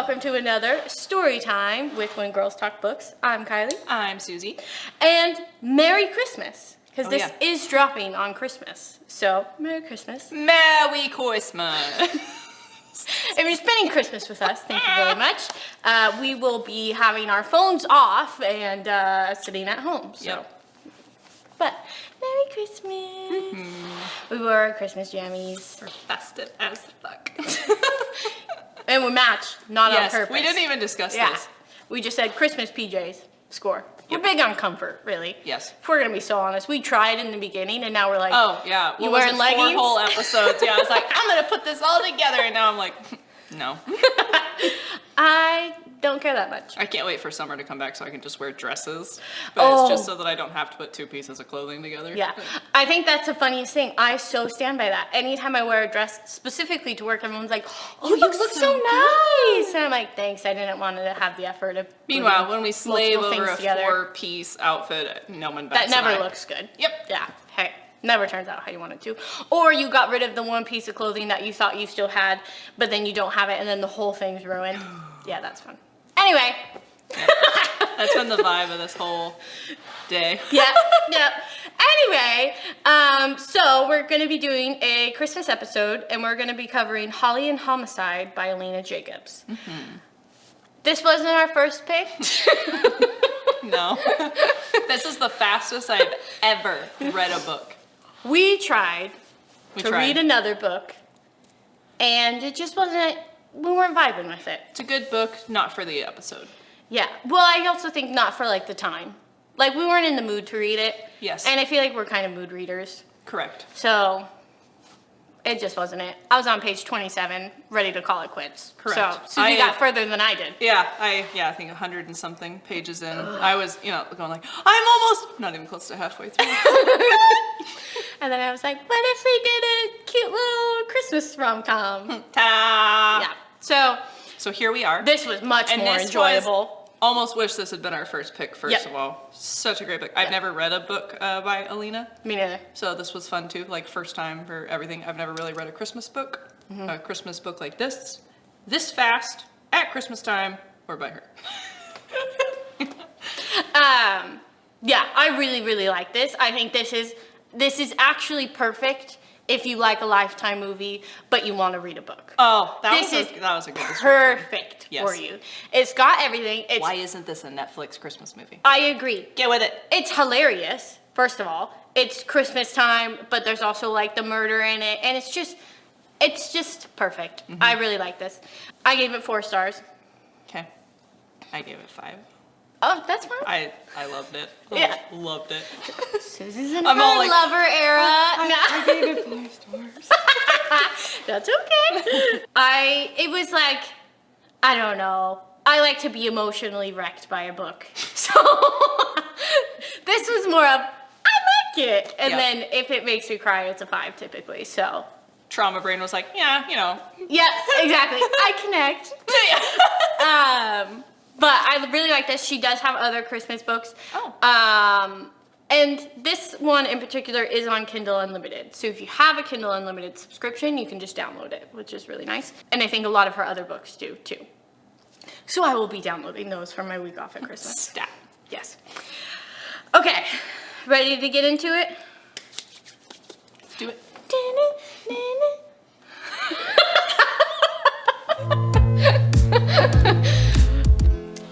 welcome to another story time with When Girls Talk Books. I'm Kylie. I'm Susie. And Merry Christmas, because this is dropping on Christmas. So, Merry Christmas. Merry Christmas. If you're spending Christmas with us, thank you very much. We will be having our phones off and sitting at home. So. Yep. But, Merry Christmas. Mm-hmm. We wore our Christmas jammies. We're festive as fuck. And we matched, not on purpose. We didn't even discuss this. We just said Christmas PJs, score. We're big on comfort, really. Yes. If we're going to be so honest, we tried in the beginning and now we're like, oh, yeah. You wearing leggings? 4 whole episodes. Yeah, I was like, I'm going to put this all together. And now I'm like, no. I don't care that much. I can't wait for summer to come back so I can just wear dresses. But it's just so that I don't have to put 2 pieces of clothing together. Yeah. I think that's the funniest thing. I so stand by that. Anytime I wear a dress specifically to work, everyone's like, oh, you look so nice. And I'm like, thanks. I didn't want to have the effort of Meanwhile, when we slave over a 4-piece outfit, no one bats that never looks good. Yep. Yeah. Hey. Never turns out how you want it to. Or you got rid of the 1 piece of clothing that you thought you still had, but then you don't have it, and then the whole thing's ruined. Yeah, that's fun. Anyway. Yeah. That's been the vibe of this whole day. Yeah. Anyway, so we're going to be doing a Christmas episode, and we're going to be covering Holly and Homicide by Alina Jacobs. Mm-hmm. This wasn't our first pick. No. This is the fastest I've ever read a book. We tried to read another book, and it just wasn't, we weren't vibing with it. It's a good book, not for the episode. Yeah. Well, I also think not for, like, the time. Like, we weren't in the mood to read it. Yes. And I feel like we're kind of mood readers. Correct. So, it just wasn't it. I was on page 27, ready to call it quits. Correct. So, Susie got further than I did. Yeah, I think 100 and something pages in. I was, going like, I'm almost, not even close to halfway through. And then I was like, what if we did a cute little Christmas rom-com? Ta-da! Yeah. So here we are. This was much more enjoyable. Almost wish this had been our first pick, first of all. Such a great book. I've never read a book by Alina. Me neither. So this was fun too, like first time for everything. I've never really read a Christmas book. Mm-hmm. A Christmas book like this fast, at Christmas time, or by her. Yeah, I really, really like this. I think this is actually perfect if you like a Lifetime movie, but you want to read a book. Oh, that was a good description. Perfect for you. It's got everything. Why isn't this a Netflix Christmas movie? I agree. Get with it. It's hilarious, first of all. It's Christmas time, but there's also like the murder in it, and it's just perfect. Mm-hmm. I really like this. I gave it 4 stars. Okay. I gave it 5. Oh, that's fine. I loved it. Loved it. Susie's in her lover era. I gave it 5 stars. That's okay. It was like, I don't know. I like to be emotionally wrecked by a book. So this was more of, I like it. And then if it makes me cry, it's a 5 typically. So Trauma brain was like, yeah, Yeah, exactly. I connect. But I really like this. She does have other Christmas books. Oh. And this one in particular is on Kindle Unlimited. So if you have a Kindle Unlimited subscription, you can just download it, which is really nice. And I think a lot of her other books do, too. So I will be downloading those for my week off at Christmas. Stat. Yes. Okay. Ready to get into it? Let's do it.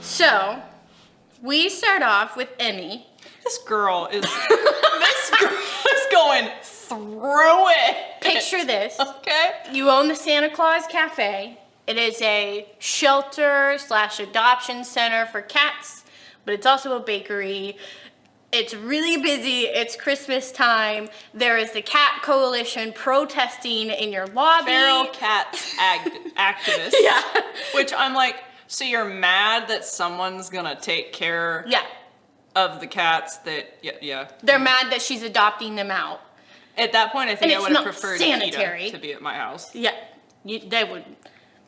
So, we start off with Emmie. This girl is going through it. Picture this. Okay. You own the Santa Claus Cafe. It is a shelter/adoption center for cats, but it's also a bakery. It's really busy. It's Christmas time. There is the Cat Coalition protesting in your lobby. Feral cats activists. Yeah. Which I'm like, so you're mad that someone's gonna take care of the cats that, They're mad that she's adopting them out. At that point, I think I would have preferred sanitary. PETA to be at my house. Yeah, they would.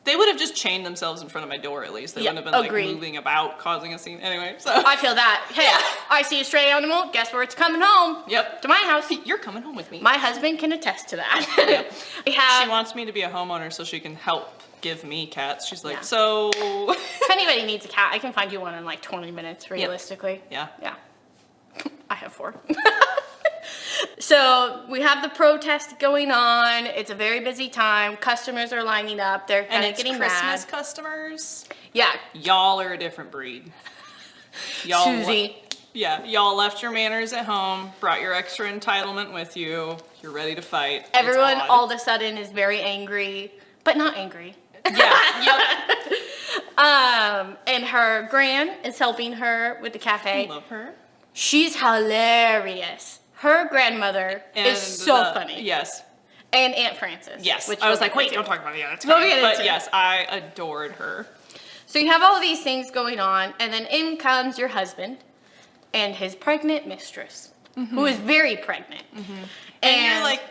They would have just chained themselves in front of my door at least. They wouldn't have been like moving about, causing a scene. Anyway, so. I feel that. Hey, I see a stray animal. Guess where it's coming home? Yep. To my house. You're coming home with me. My husband can attest to that. Yep. She wants me to be a homeowner so she can help give me cats. She's like, Yeah. so. If anybody needs a cat, I can find you one in like 20 minutes, realistically. Yeah. Yeah. I have 4. So we have the protest going on. It's a very busy time. Customers are lining up. They're kind And of it's getting Christmas mad. customers. Yeah. Y'all are a different breed. Y'all Susie. Yeah, y'all left your manners at home, brought your extra entitlement with you. You're ready to fight. It's Everyone odd. all of a sudden is very angry, but not angry. Yeah, yep. And her gran is helping her with the I cafe. love her. She's hilarious. Her grandmother is so funny. Yes. And Aunt Frances. Yes. Which I was we'll like, get wait, into. don't talk about the other We'll get But into it. yes, I adored her. So you have all these things going on, and then in comes your husband and his pregnant mistress, who is very pregnant. And you're like,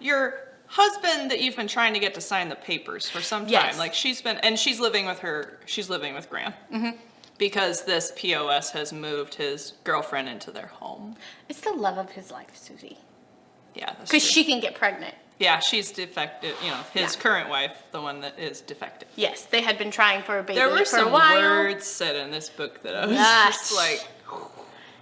your husband that you've been trying to get to sign the papers for some time. Yes. Like she's living with Gran. Because this POS has moved his girlfriend into their home. It's the love of his life, Susie. Yeah, that's Because true. she can get pregnant. Yeah, she's defective. His current wife, the one that is defective. Yes, they had been trying for a baby There were for some a while. words said in this book that I was Yes. just like,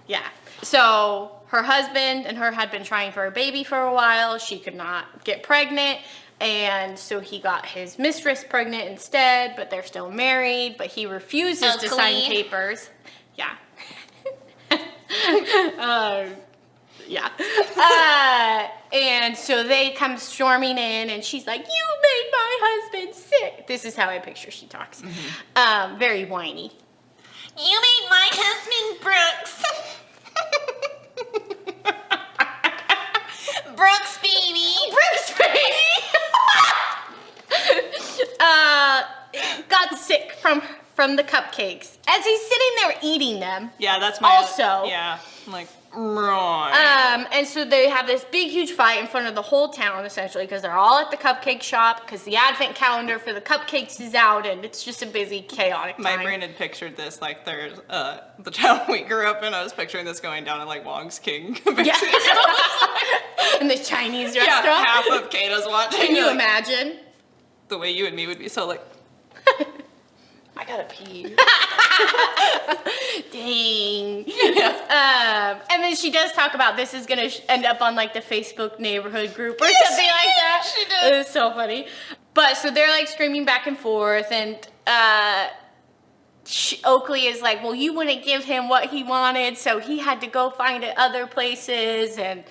Yeah. So her husband and her had been trying for a baby for a while. She could not get pregnant. And so he got his mistress pregnant instead, but they're still married. But he refuses to sign Ugly. Oh, papers. Yeah. Yeah. And so they come storming in, and she's like, "You made my husband sick." This is how I picture she talks. Very whiny. You made my husband Brooks. Brooks, baby. Brooks baby. Got sick from the cupcakes as he's sitting there eating them. yeah, that's my. Also- Yeah, I'm like, right. And so they have this big, huge fight in front of the whole town, essentially, because they're all at the cupcake shop, because the advent calendar for the cupcakes is out, and it's just a busy, chaotic My time. brain had pictured this like there's the town we grew up in. I was picturing this going down in like Wong's King. Yeah. In the Chinese Yeah, restaurant. half of Kata's watching. Can you like, imagine? the way you and me would be so like, I gotta pee. Dang. And then she does talk about this is gonna end up on like the Facebook neighborhood group or something like that. she did. It was so funny. But so they're like screaming back and forth, and Oakley is like, well, you wouldn't give him what he wanted, so he had to go find it other places, and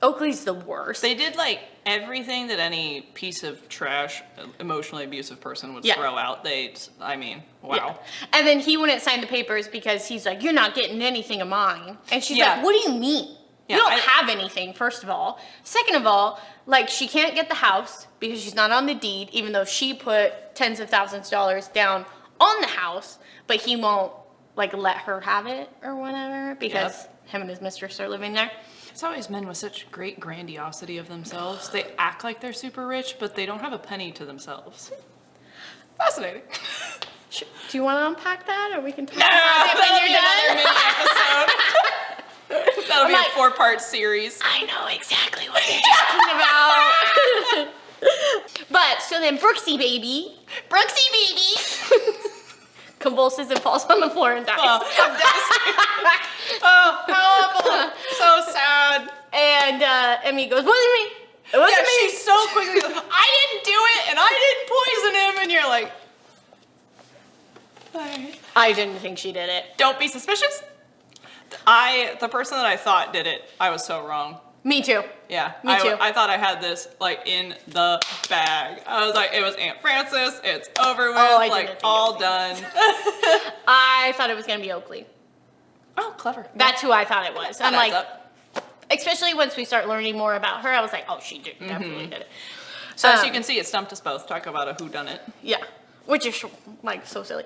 Oakley's the worst. they did like everything that any piece of trash, emotionally abusive person would Yeah. throw out. Wow. Yeah. And then he wouldn't sign the papers because he's like, you're not getting anything of mine. And she's Yeah. like, what do you mean? Yeah, You don't I- have anything, first of all. Second of all, like, she can't get the house because she's not on the deed, even though she put tens of thousands of dollars down on the house, but he won't, like, let her have it or whatever because him and his mistress are living there. It's always men with such great grandiosity of themselves. They act like they're super rich, but they don't have a penny to themselves. Fascinating. Do you want to unpack that, or we can talk No, about it when that'll you're be another done? mini episode. That'll be like- a 4-part series. I know exactly what you're talking about. But so then Brooksy baby convulses and falls on the floor and dies. Oh, I'm devastated. Oh, how awful. So sad. And Emmie goes, wasn't me. It wasn't Yeah, me. she's so quickly like, I didn't do it, and I didn't poison him, and you're like, alright. I didn't think she did it. Don't be suspicious. The person that I thought did it, I was so wrong. Me too. Yeah, Me too. I thought I had this like in the bag. I was like, it was Aunt Frances. It's over with. Oh, I didn't like think all it was done. I thought it was going to be Oakley. Oh, clever. That's who I thought it was. I'm That like, adds up. especially once we start learning more about her, I was like, oh, she did, definitely did it. So as you can see, it stumped us both. Talk about a whodunit. Yeah, which is like so silly.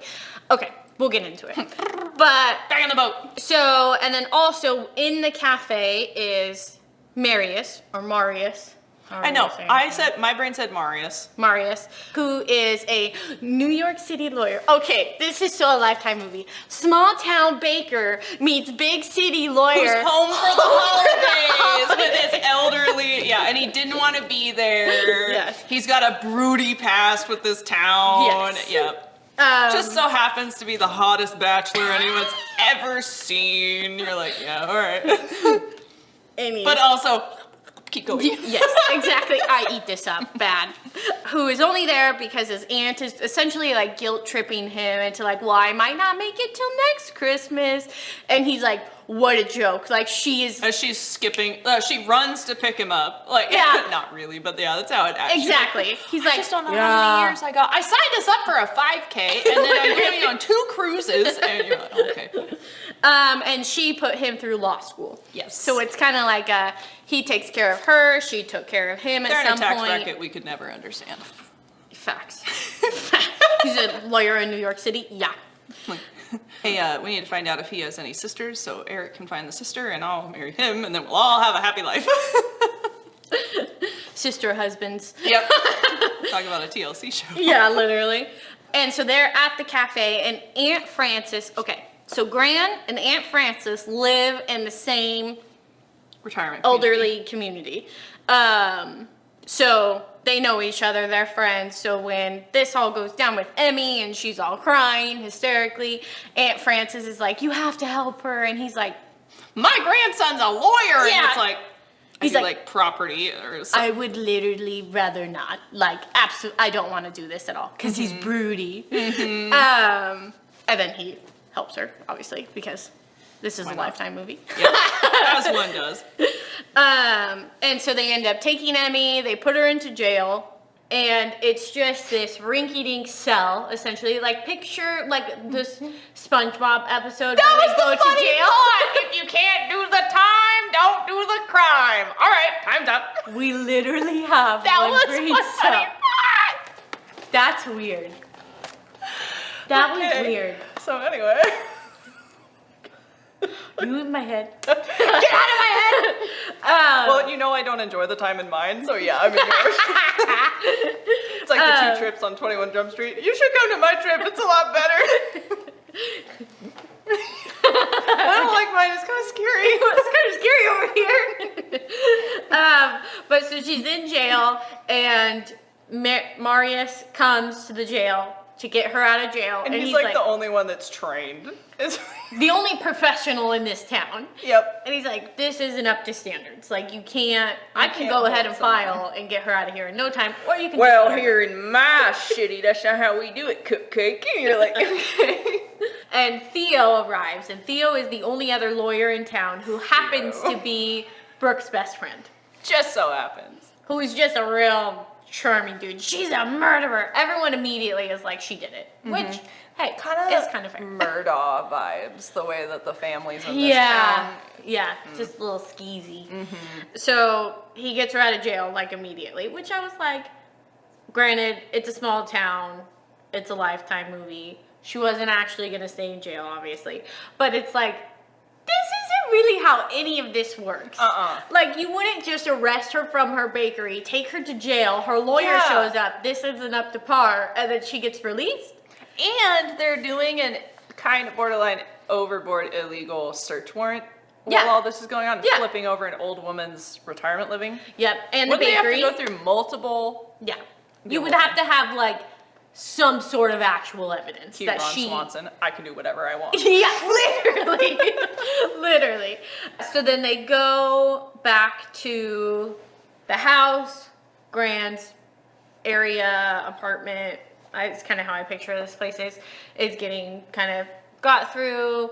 Okay, we'll get into it. But Back on the boat. so, and then also in the cafe is Marius, or Marius, I know. My brain said Marius. Marius, who is a New York City lawyer. Okay, this is still a Lifetime movie. Small town baker meets big city lawyer. Who's home for the holidays with his elderly. Yeah, and he didn't want to be there. Yes. He's got a broody past with this town. Yes. Yep. Just so happens to be the hottest bachelor anyone's ever seen. You're like, yeah, all right. But also, keep going. Yes, exactly. I eat this up bad. Who is only there because his aunt is essentially like guilt tripping him into like, well, I might not make it till next Christmas. And he's like, what a joke. Like she's skipping, she runs to pick him up. Like, yeah. Not really, but yeah, that's how it actually. Exactly. He's like, I just don't know how many years I got. I signed us up for a 5K and then I'm going on 2 cruises. And you're like, okay. And she put him through law school. Yes. So it's kind of like he takes care of her, she took care of him They're at some in a tax point. bracket we could never understand. Facts. He's a lawyer in New York City. Yeah. Hey, we need to find out if he has any sisters, so Eric can find the sister, and I'll marry him, and then we'll all have a happy life. Sister husbands. Yep. Talk about a TLC show. Yeah, literally. And so they're at the cafe, and Aunt Frances. Okay, so Gran and Aunt Frances live in the same retirement elderly community. So they know each other, they're friends. So when this all goes down with Emmie and she's all crying hysterically, Aunt Frances is like, you have to help her. And he's like, my grandson's a lawyer. Yeah. And it's like, he's like property or something. I would literally rather not. Like, absolutely, I don't want to do this at all because he's broody. And then he helps her, obviously, because this is a Lifetime movie. Yeah, as one does. And so they end up taking Emmie, they put her into jail, and it's just this rinky-dink cell, essentially. Like, picture, like, this SpongeBob episode That where was they go the to funny jail. part. If you can't do the time, don't do the crime. All right, time's up. We literally have That one was brain my cell. funny part. That's weird. That was weird. So anyway. You in my head. Get out of my head! Well, you know I don't enjoy the time in mine, so yeah, I'm in yours. It's like the 2 trips on 21 Jump Street. You should come to my trip, it's a lot better. I don't like mine, it's kind of scary. It's kind of scary over here. But so she's in jail, and Marius comes to the jail to get her out of jail. And he's like the only one that's trained. The only professional in this town. Yep. And he's like, this isn't up to standards. Like, I can go ahead and file and get her out of here in no time. Or you can here in my city, that's not how we do it, cupcake. And you're like, okay. And Theo arrives, and Theo is the only other lawyer in town who happens to be Brooke's best friend. Just so happens. Who is just a real charming dude. She's a murderer. Everyone immediately is like, she did it. Which, hey, is kind of fair. Murdaugh vibes, the way that the families in this town. Yeah, just a little skeezy. So he gets her out of jail, like, immediately, which I was like, granted, it's a small town. It's a Lifetime movie. She wasn't actually going to stay in jail, obviously. But it's like, this isn't really how any of this works. Like, you wouldn't just arrest her from her bakery, take her to jail, her lawyer shows up, this isn't up to par, and then she gets released. And they're doing an kind of borderline overboard illegal search warrant while all this is going on, flipping over an old woman's retirement living. Yep, and Would the bakery. They have to go through multiple? Yeah. You would have to have, like, some sort of actual evidence Cute that Ron she... Swanson, I can do whatever I want. Yeah, literally. Literally. So then they go back to the house, Grand's area, apartment. It's kind of how I picture this place is. It's getting kind of got through.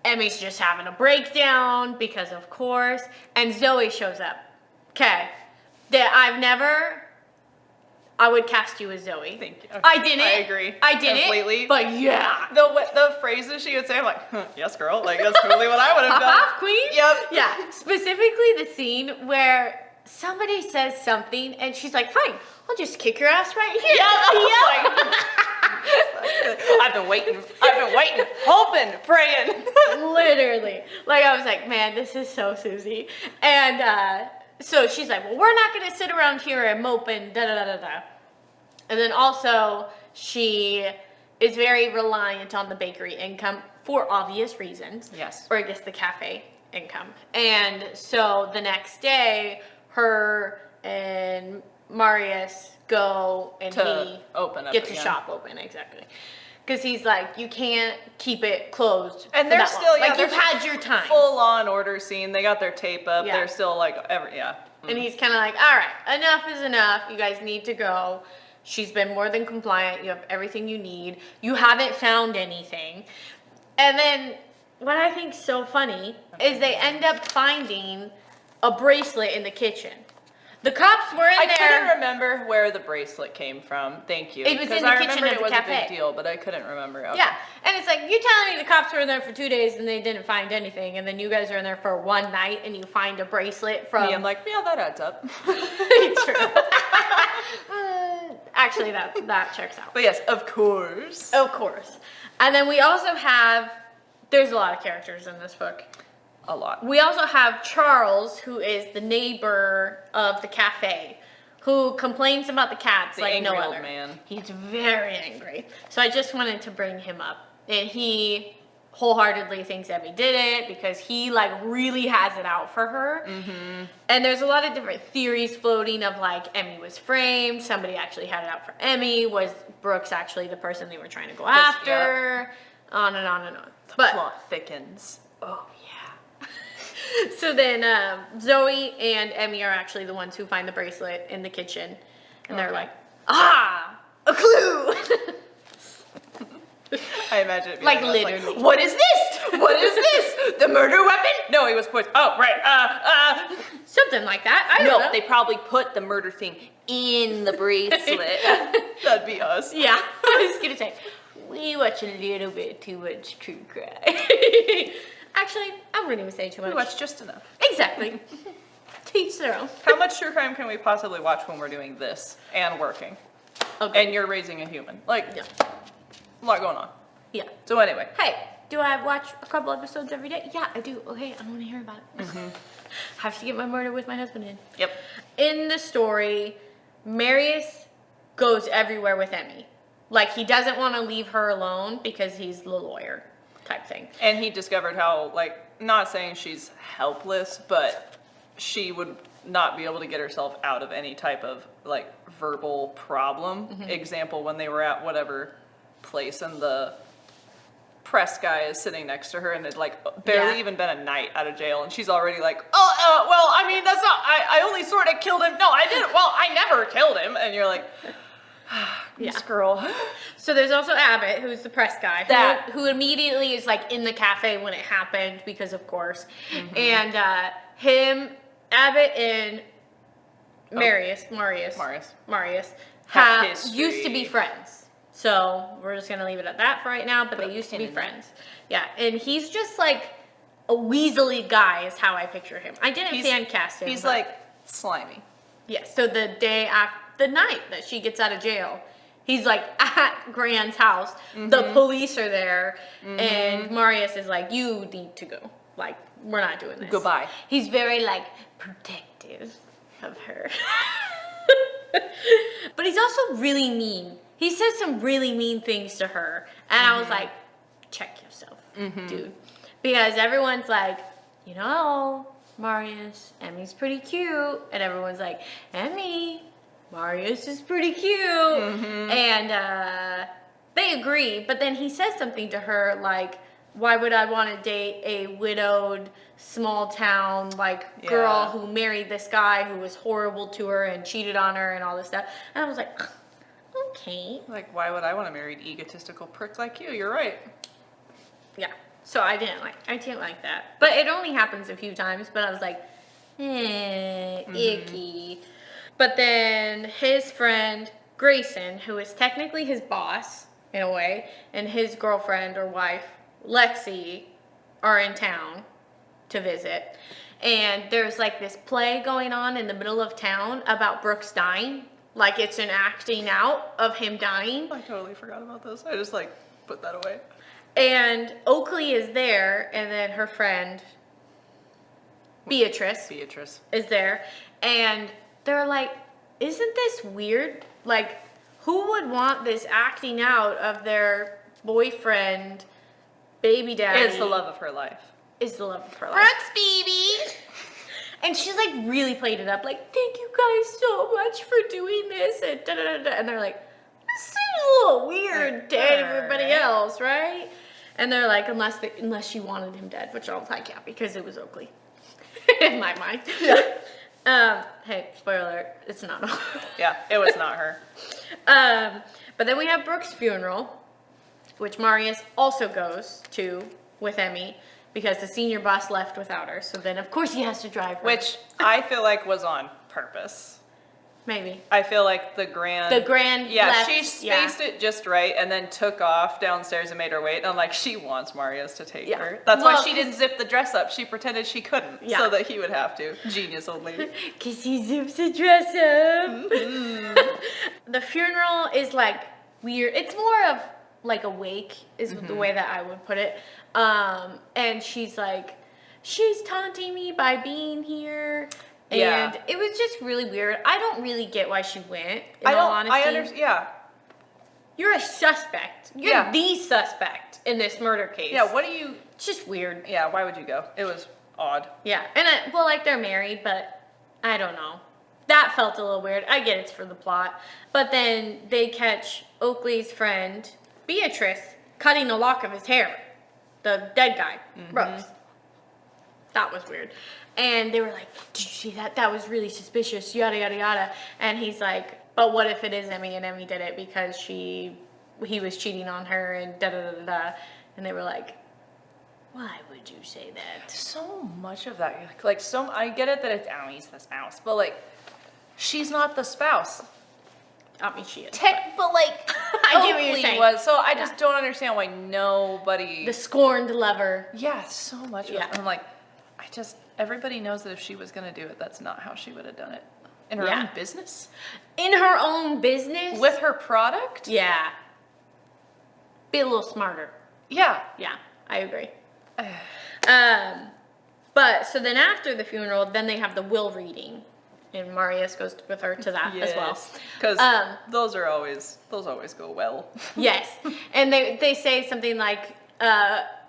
Emmie's just having a breakdown because of course. And Zoe shows up. Okay. I would cast you as Zoe. Thank you. Okay. I didn't. I agree. I didn't. Completely. But yeah. The phrases she would say, I'm like, yes, girl. Like, that's totally what I would have done. Queen? Yep. Yeah. Specifically the scene where somebody says something and she's like, fine, I'll just kick your ass right here. I've been waiting, hoping, praying. Literally. Like, I was like, man, this is so Susie. And so she's like, well, we're not going to sit around here and mope and da-da-da-da-da. And then also, she is very reliant on the bakery income for obvious reasons. Yes. Or I guess the cafe income. And so the next day, her and Marius go and he open up gets again. a shop open, exactly. Because he's like, you can't keep it closed. And for they're that still, long. Like, you've had your time. Full Law and Order scene. They got their tape up. Yeah. They're still like, And he's kind of like, all right, enough is enough. You guys need to go. She's been more than compliant. You have everything you need. You haven't found anything. And then what I think is so funny is they end up finding a bracelet in the kitchen. The cops were in there. I couldn't remember where the bracelet came from. Thank you. It was in Because the I kitchen remember of it the was cafe. a big deal, but I couldn't remember. Okay. Yeah, and it's like, you telling me the cops were in there for 2 days and they didn't find anything, and then you guys are in there for one night and you find a bracelet from... Me, I'm like, yeah, that adds up. True. Actually, that checks out. But yes, of course. Of course. And then we also have... There's a lot of characters in this book. A lot. We also have Charles, who is the neighbor of the cafe, who complains about the cats The like no angry old other. man. He's very angry. So I just wanted to bring him up. And he wholeheartedly thinks Emmie did it because he like really has it out for her. Mm-hmm. And there's a lot of different theories floating of like Emmie was framed, somebody actually had it out for Emmie, was Brooks actually the person they were trying to go after, on and on and on. The plot thickens. Oh, yeah. So then Zoe and Emmie are actually the ones who find the bracelet in the kitchen. And they're like, ah, a clue. I imagine it being Like, us, literally. what is this? What is this? The murder weapon? No, he was put. Oh, right. Something like that. I don't know. They probably put the murder thing in the bracelet. That'd be us. Yeah, I was going to say, we watch a little bit too much true crime. Actually, I wouldn't even say too much. We watch just enough. Exactly. Teach their own. How much true crime can we possibly watch when we're doing this and working? Okay. And you're raising a human. Like, Yeah. a lot going on. Yeah. So anyway. Hey, do I watch a couple episodes every day? Yeah, I do. Okay, I don't want to hear about it. Have to get my murder with my husband in. Yep. In the story, Marius goes everywhere with Emmie. Like, he doesn't want to leave her alone because he's the lawyer type thing. And he discovered how, like, not saying she's helpless, but she would not be able to get herself out of any type of, like, verbal problem. Example, when they were at whatever place and the press guy is sitting next to her and it, like, barely even been a night out of jail and she's already like, well, I mean, that's not, I only sort of killed him. No, I didn't. Well, I never killed him. And you're like, this girl. So there's also Abbott, who's the press guy, who immediately is like in the cafe when it happened because of course, and Abbott and Marius Have used to be history. friends. So we're just gonna leave it at that for right now. But Put they a used to pin be in that. friends. Yeah, and he's just like a weaselly guy is how I picture him. I didn't fan cast him. He's but- like slimy. yeah, so the day after, the night that she gets out of jail, he's like at Grant's house. The police are there, and Marius is like, you need to go. Like, we're not doing this. Goodbye. He's very like protective of her. But he's also really mean. He says some really mean things to her. And I was like, check yourself, dude. Because everyone's like, you know, Marius, Emmie's pretty cute. And everyone's like, Emmie, Marius is pretty cute. And they agree. But then he says something to her like, why would I want to date a widowed, small town, like, girl who married this guy who was horrible to her and cheated on her and all this stuff? And I was like, okay. Like, why would I want to marry an egotistical prick like you? You're right. Yeah. So I didn't like that. But it only happens a few times, but I was like, icky. But then his friend, Grayson, who is technically his boss, in a way, and his girlfriend or wife, Lexi, are in town to visit. And there's like this play going on in the middle of town about Brooks dying. Like, it's an acting out of him dying. I totally forgot about this. I just, like, put that away. And Oakley is there, and then her friend, Beatrice is there, and they're like, isn't this weird? Like, who would want this acting out of their boyfriend, baby daddy? Is the love of her life. Is the love of her life. Brooks, baby. And she's like really played it up, like, thank you guys so much for doing this, and da da da da. And they're like, this seems a little weird to everybody else, right? And they're like, unless she wanted him dead, which I was like, yeah, because it was Oakley. In my mind. Yeah. Hey, spoiler alert, it's not. Yeah, it was not her. But then we have Brooke's funeral, which Marius also goes to with Emmie, because the senior boss left without her. So then, of course, he has to drive her. Which I feel like was on purpose. Maybe. I feel like the grand yeah, left, she spaced it just right and then took off downstairs and made her wait. And I'm like, she wants Marius to take her. That's why she didn't zip the dress up. She pretended she couldn't so that he would have to. Genius old lady. Because he zips the dress up. Mm-hmm. The funeral is like weird. It's more of like a wake is the way that I would put it. And she's like, she's taunting me by being here. And it was just really weird. I don't really get why she went, in all honesty. I understand, yeah. You're a suspect. You're the suspect in this murder case. Yeah, what do you... It's just weird. Yeah, why would you go? It was odd. Yeah, and well, like, they're married, but I don't know. That felt a little weird. I get it's for the plot. But then they catch Oakley's friend, Beatrice, cutting a lock of his hair. The dead guy, Brooks. That was weird. And they were like, did you see that? That was really suspicious, yada, yada, yada. And he's like, but what if it is Emmie and Emmie did it because he was cheating on her and da-da-da-da-da. And they were like, why would you say that? So much of that. Like, I get it that it's Emmie's the spouse, but like, she's not the spouse. I mean, she is. But like, I get what you're saying. Was, so I just don't understand why nobody... The scorned lover. Yeah, so much of it. I'm like, everybody knows that if she was going to do it, that's not how she would have done it. In her own business? In her own business? With her product? Yeah. Be a little smarter. Yeah. Yeah, I agree. But, so then after the funeral, then they have the will reading. And Marius goes with her to that as well. Because those always go well. Yes. And they say something like,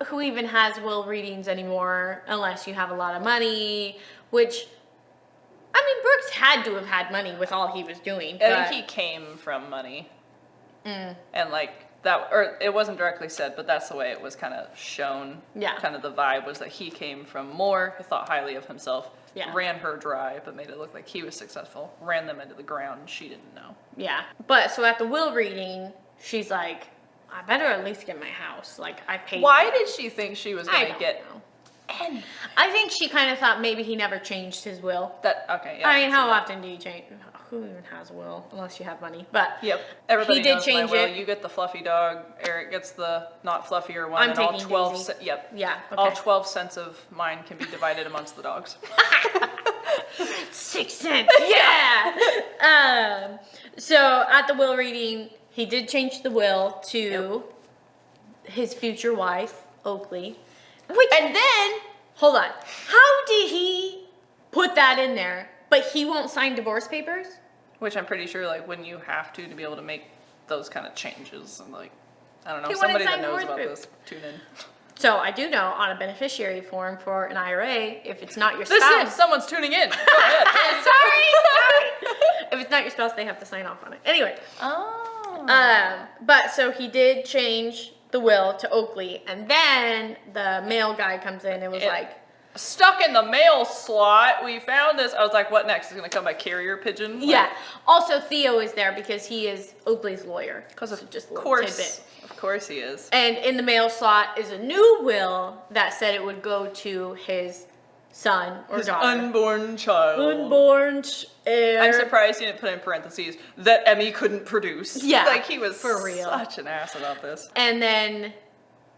who even has will readings anymore unless you have a lot of money, which, I mean, Brooks had to have had money with all he was doing. I think he came from money. And like that, or it wasn't directly said, but that's the way it was kind of shown. Yeah. Kind of the vibe was that he came from more, thought highly of himself, ran her dry, but made it look like he was successful, ran them into the ground, and she didn't know. Yeah. But so at the will reading, she's like, I better at least get my house. Like, I paid. Why did she think she was going to get? And I think she kind of thought maybe he never changed his will. Okay. Yeah, I mean, how often do you change? Who even has a will unless you have money? But everybody he did knows change my will. it. You get the fluffy dog. Eric gets the not fluffier one. I'm and taking all 12. Daisy. Yeah. Okay. All 12 cents of mine can be divided amongst the dogs. 6 cents. Yeah. So at the will reading, he did change the will to his future wife, Oakley. And then, hold on. How did he put that in there, but he won't sign divorce papers? Which I'm pretty sure, like, when you have to be able to make those kind of changes, and like, I don't know, He somebody wouldn't that sign knows divorce about papers. this, tune in. So I do know on a beneficiary form for an IRA, if it's not your spouse. Listen, someone's tuning in. Go ahead. Sorry. If it's not your spouse, they have to sign off on it. Anyway. But so he did change the will to Oakley, and then the mail guy comes in and was like, stuck in the mail slot. We found this. I was like, what next? Is going to come by carrier pigeon? Yeah. Also, Theo is there because he is Oakley's lawyer. Because of just a course. tidbit. Of course he is. And in the mail slot is a new will that said it would go to his son or his daughter. Unborn child. Unborn heir. I'm surprised he didn't put in parentheses that Emmie couldn't produce. Yeah. Like, he was for real. Such an ass about this. And then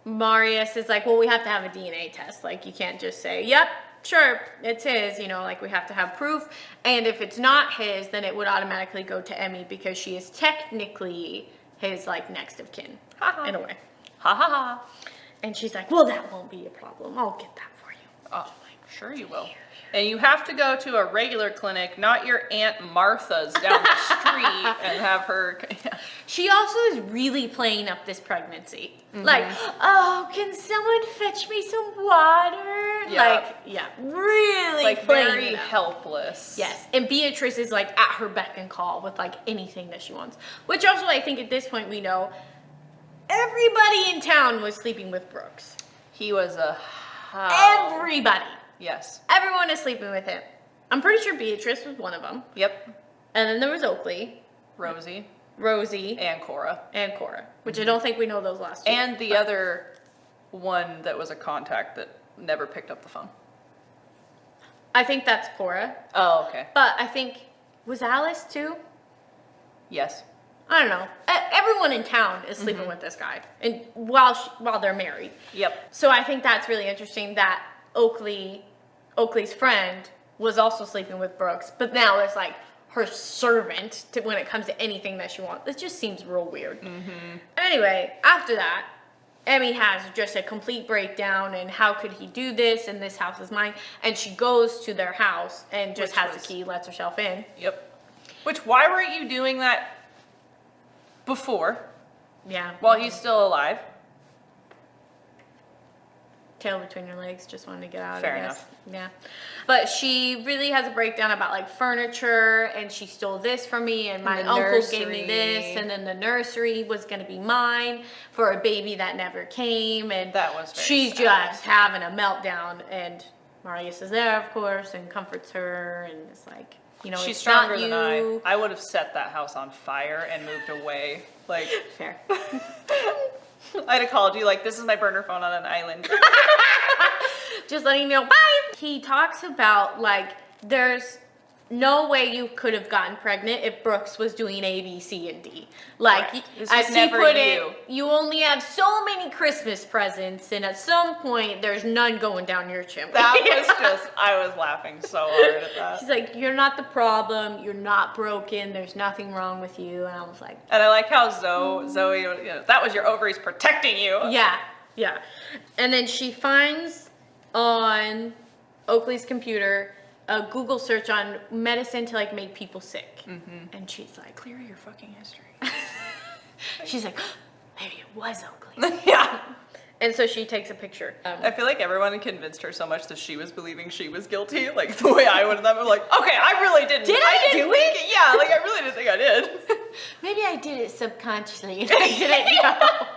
Marius is like, well, we have to have a DNA test. Like, you can't just say, yep, sure, it's his. You know, like, we have to have proof. And if it's not his, then it would automatically go to Emmie because she is technically his, like, next of kin. In a way. Ha ha ha. And she's like, well, that won't be a problem. I'll get that for you. Oh, Sure you will. And you have to go to a regular clinic, not your Aunt Martha's down the street and have her... She also is really playing up this pregnancy. Like, oh, can someone fetch me some water? Yeah. Really Like, playing very it up. helpless. Yes, and Beatrice is like at her beck and call with like anything that she wants. Which also, I think at this point we know everybody in town was sleeping with Brooks. He was a... Everybody. Yes. Everyone is sleeping with him. I'm pretty sure Beatrice was one of them. Yep. And then there was Oakley, Rosie. Rosie, Cora. and Cora, which I don't think we know those last two. And the other one that was a contact that never picked up the phone. I think that's Cora. Oh, okay. But I think, was Alice too? Yes. I don't know. Everyone in town is sleeping with this guy, and while they're married. Yep. So I think that's really interesting that Oakley's friend was also sleeping with Brooks, but now it's like her servant when it comes to anything that she wants. It just seems real weird. Anyway, after that, Emmie has just a complete breakdown and how could he do this and this house is mine, and she goes to their house and just has the key, lets herself in. Yep. Which, why weren't you doing that before, Yeah. while he's still alive? Tail between your legs, just wanted to get out. Fair I guess. enough. Yeah. But she really has a breakdown about like furniture, and she stole this from me, and my the uncle gave me nursery. this, and then the nursery was gonna be mine for a baby that never came, and That was very she's sad. just having a meltdown, and Marius is there, of course, and comforts her, and it's like, you know, She's it's stronger not than you. I would have set that house on fire and moved away. Like, Fair. I'd have called you like, this is my burner phone on an island. Just letting you know, bye. He talks about like there's no way you could have gotten pregnant if Brooks was doing A, B, C, and D. Like Correct. This as was he never put you. it, you only have so many Christmas presents, and at some point there's none going down your chimney. That was just, I was laughing so hard at that. She's like, you're not the problem. You're not broken. There's nothing wrong with you. And I was like, And I like how Zoe, you know, that was your ovaries protecting you. yeah, yeah. And then she finds on Oakley's computer a Google search on medicine to like make people sick. And she's like, Clear your fucking history. she's like, maybe it was Oakley. Yeah. And so she takes a picture. I feel like everyone convinced her so much that she was believing she was guilty, like the way I would have done. I'm like, okay, I really didn't. Did I didn't do think it? Yeah, like I really didn't think I did. Maybe I did it subconsciously. And I didn't know.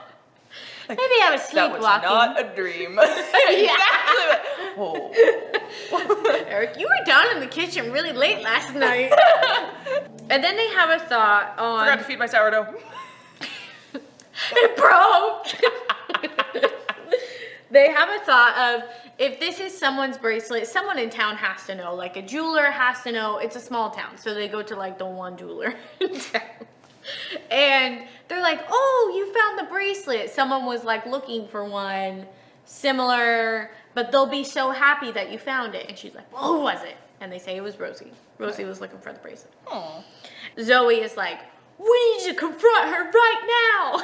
Maybe I was That was sleepwalking. not a dream. Exactly. Oh. Eric, you were down in the kitchen really late last night. And then they have a thought on... Forgot to feed my sourdough. It broke. They have a thought of, if this is someone's bracelet, someone in town has to know. Like a jeweler has to know. It's a small town, so they go to like the one jeweler in town. And they're like, oh, you found the bracelet. Someone was like looking for one similar, but they'll be so happy that you found it. And she's like, well, who was it? And they say it was Rosie. Rosie was looking for the bracelet. Aw. Zoe is like, we need to confront her right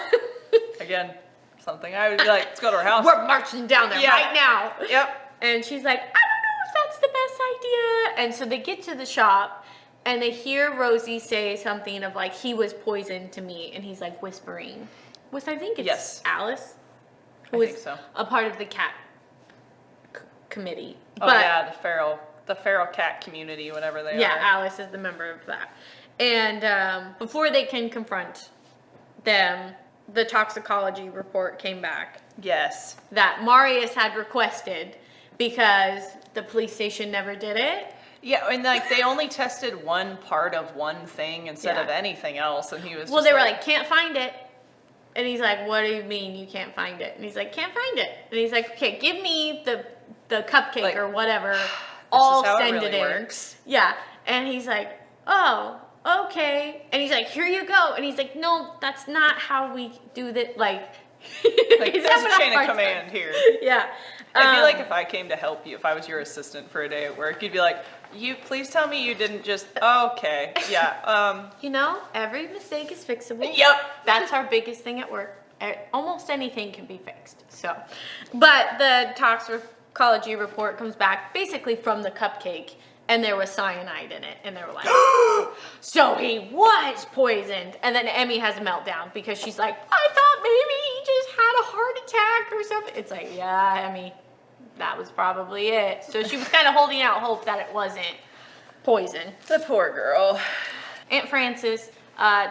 now. Again, something I would be like, let's go to her house. We're marching down there Yeah. right now. Yep. And she's like, I don't know if that's the best idea. And so they get to the shop and they hear Rosie say something of like, he was poisoned to me. And he's like whispering, which I think it's Yes. Alice, who I was think so. a part of the cat committee. Oh yeah, the feral cat community, whatever they Yeah, are. Alice is the member of that. And before they can confront them, the toxicology report came back Yes. that Marius had requested because the police station never did it. Yeah, and like they only tested one part of one thing instead Yeah. of anything else, and he was. Well, just they were like, can't find it. And he's like, what do you mean you can't find it? And he's like, can't find it. And he's like, okay, give me the cupcake Like, or whatever. This I'll is how send it really in. works. Yeah. And he's like, oh, okay. And he's like, here you go. And he's like, no, that's not how we do that. Like, Like he's there's having a chain of hard command time. here. Yeah. I feel like if I came to help you, if I was your assistant for a day at work, you'd be like, "You please tell me you didn't just." Okay, yeah. You know, every mistake is fixable. Yep. That's our biggest thing at work. Almost anything can be fixed. So, but the toxicology report comes back basically from the cupcake, and there was cyanide in it, and they were like, so he was poisoned. And then Emmie has a meltdown because she's like, I thought maybe he just had a heart attack or something. It's like, yeah, Emmie, that was probably it. So she was kind of holding out hope that it wasn't poison. The poor girl. Aunt Frances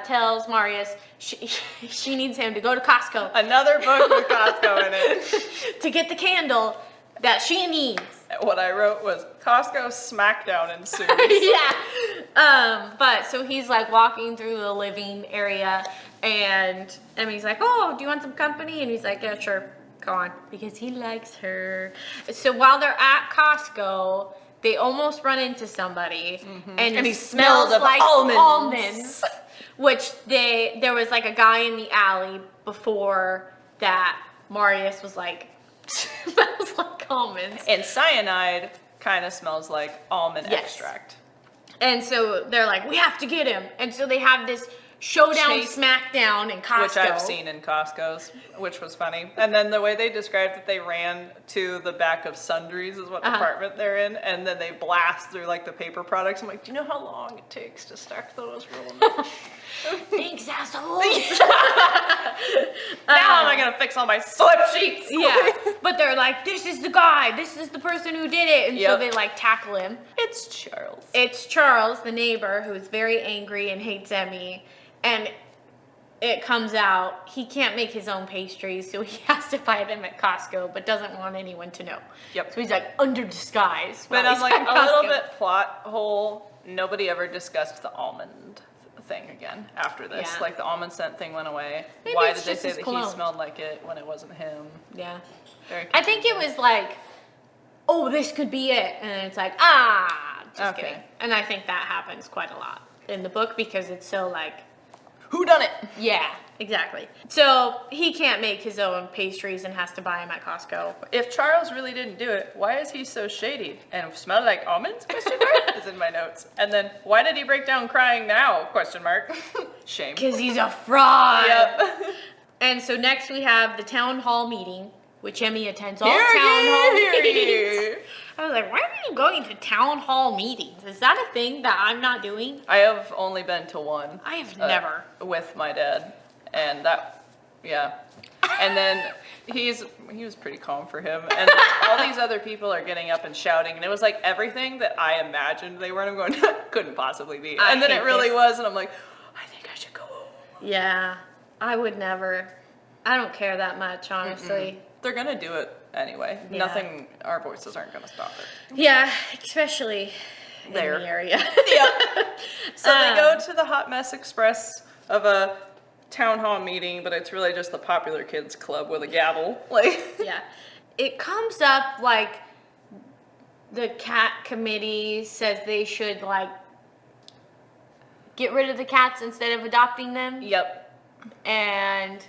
tells Marius she needs him to go to Costco Another book with Costco in it. to get the candle that she needs. What I wrote was Costco Smackdown ensues. Yeah. But so he's like walking through the living area, and Emmie's like, oh, do you want some company? And he's like, yeah, sure, go on, because he likes her. So while they're at Costco, they almost run into somebody, and he smells of like almonds. Which there was like a guy in the alley before that Marius was like, smells like almonds. And cyanide kind of smells like almond extract. And so they're like, we have to get him. And so they have this showdown, smackdown in Costco. Which I've seen in Costco's, which was funny. And then the way they described that they ran to the back of Sundries is what department they're in, and then they blast through like the paper products. I'm like, do you know how long it takes to stack those real nice? Thanks, assholes. Now am I gonna fix all my slip sheets? Yeah, but they're like, this is the guy, this is the person who did it. And so they like tackle him. It's Charles. It's Charles, the neighbor, who's very angry and hates Emmie. And it comes out he can't make his own pastries, so he has to buy them at Costco, but doesn't want anyone to know. Yep. So he's like under disguise. But I'm like, a little bit plot hole. Nobody ever discussed the almond thing again after this. Yeah. Like the almond scent thing went away. Maybe Why it's did they just say his that cologne. he smelled like it when it wasn't him? Yeah. Very I think it was like, oh, this could be it. And then it's like, just kidding. And I think that happens quite a lot in the book because it's so like, who done it? yeah, exactly. So he can't make his own pastries and has to buy them at Costco. If Charles really didn't do it, why is he so shady and smell like almonds? Question mark is in my notes. And then why did he break down crying now? Question mark. Shame. Because he's a fraud. Yep. And so next we have the town hall meeting, which Emmie attends all Hear town hall ye, hear meetings. ye. I was like, why are you going to town hall meetings? Is that a thing that I'm not doing? I have only been to one. I have never. With my dad. And that, yeah. And then he was pretty calm for him. And then all these other people are getting up and shouting. And it was like everything that I imagined they were. And I'm going, couldn't possibly be. And then it really was. And I'm like, I think I should go home. Yeah, I would never. I don't care that much, honestly. They're going to do it anyway. Yeah. Nothing, our voices aren't going to stop it. Yeah, especially in There. the area. Yep. So they go to the Hot Mess Express of a town hall meeting, but it's really just the popular kids club with a gavel. Like, Yeah. It comes up like the cat committee says they should like get rid of the cats instead of adopting them. yep. And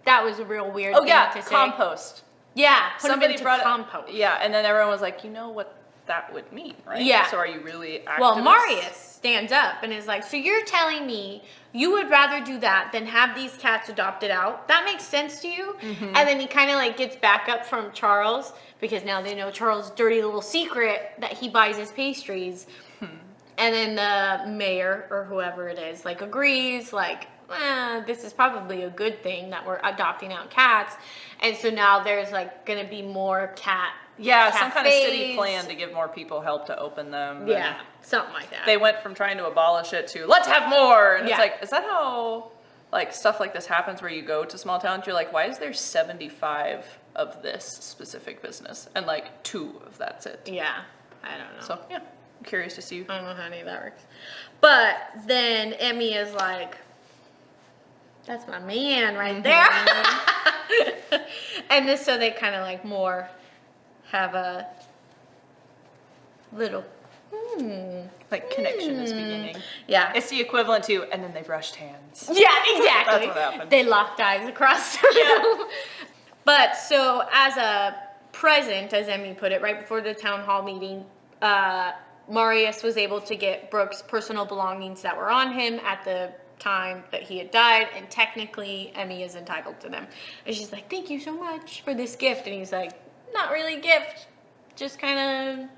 that was a real weird Oh thing yeah, to say. compost. Yeah, put Somebody them into brought compost. it. Yeah, and then everyone was like, you know what that would mean, right? Yeah. So are you really activists? Well, Marius stands up and is like, so you're telling me you would rather do that than have these cats adopted out? That makes sense to you? And then he kind of like gets back up from Charles because now they know Charles' dirty little secret that he buys his pastries. And then the mayor or whoever it is like agrees like, this is probably a good thing that we're adopting out cats. And so now there's like going to be more cat Yeah, some kind of city cafes. plan to give more people help to open them. and Yeah, something like that. They went from trying to abolish it to let's have more. And Yeah. it's like, is that how like stuff like this happens where you go to small towns? You're like, why is there 75 of this specific business and like 2 of that's it? Yeah, I don't know. So yeah, I'm curious to see. I don't know how any of that works. But then Emmie is like, that's my man right there. And this, so they kind of like more have a little, Like connection is beginning. yeah. It's the equivalent to, and then they brushed hands. Yeah, exactly. That's what happened. They locked eyes across the room. But so as a present, as Emmie put it, right before the town hall meeting, Marius was able to get Brooke's personal belongings that were on him at the time that he had died, and technically Emmie is entitled to them. And she's like, thank you so much for this gift. And he's like, not really a gift. just kind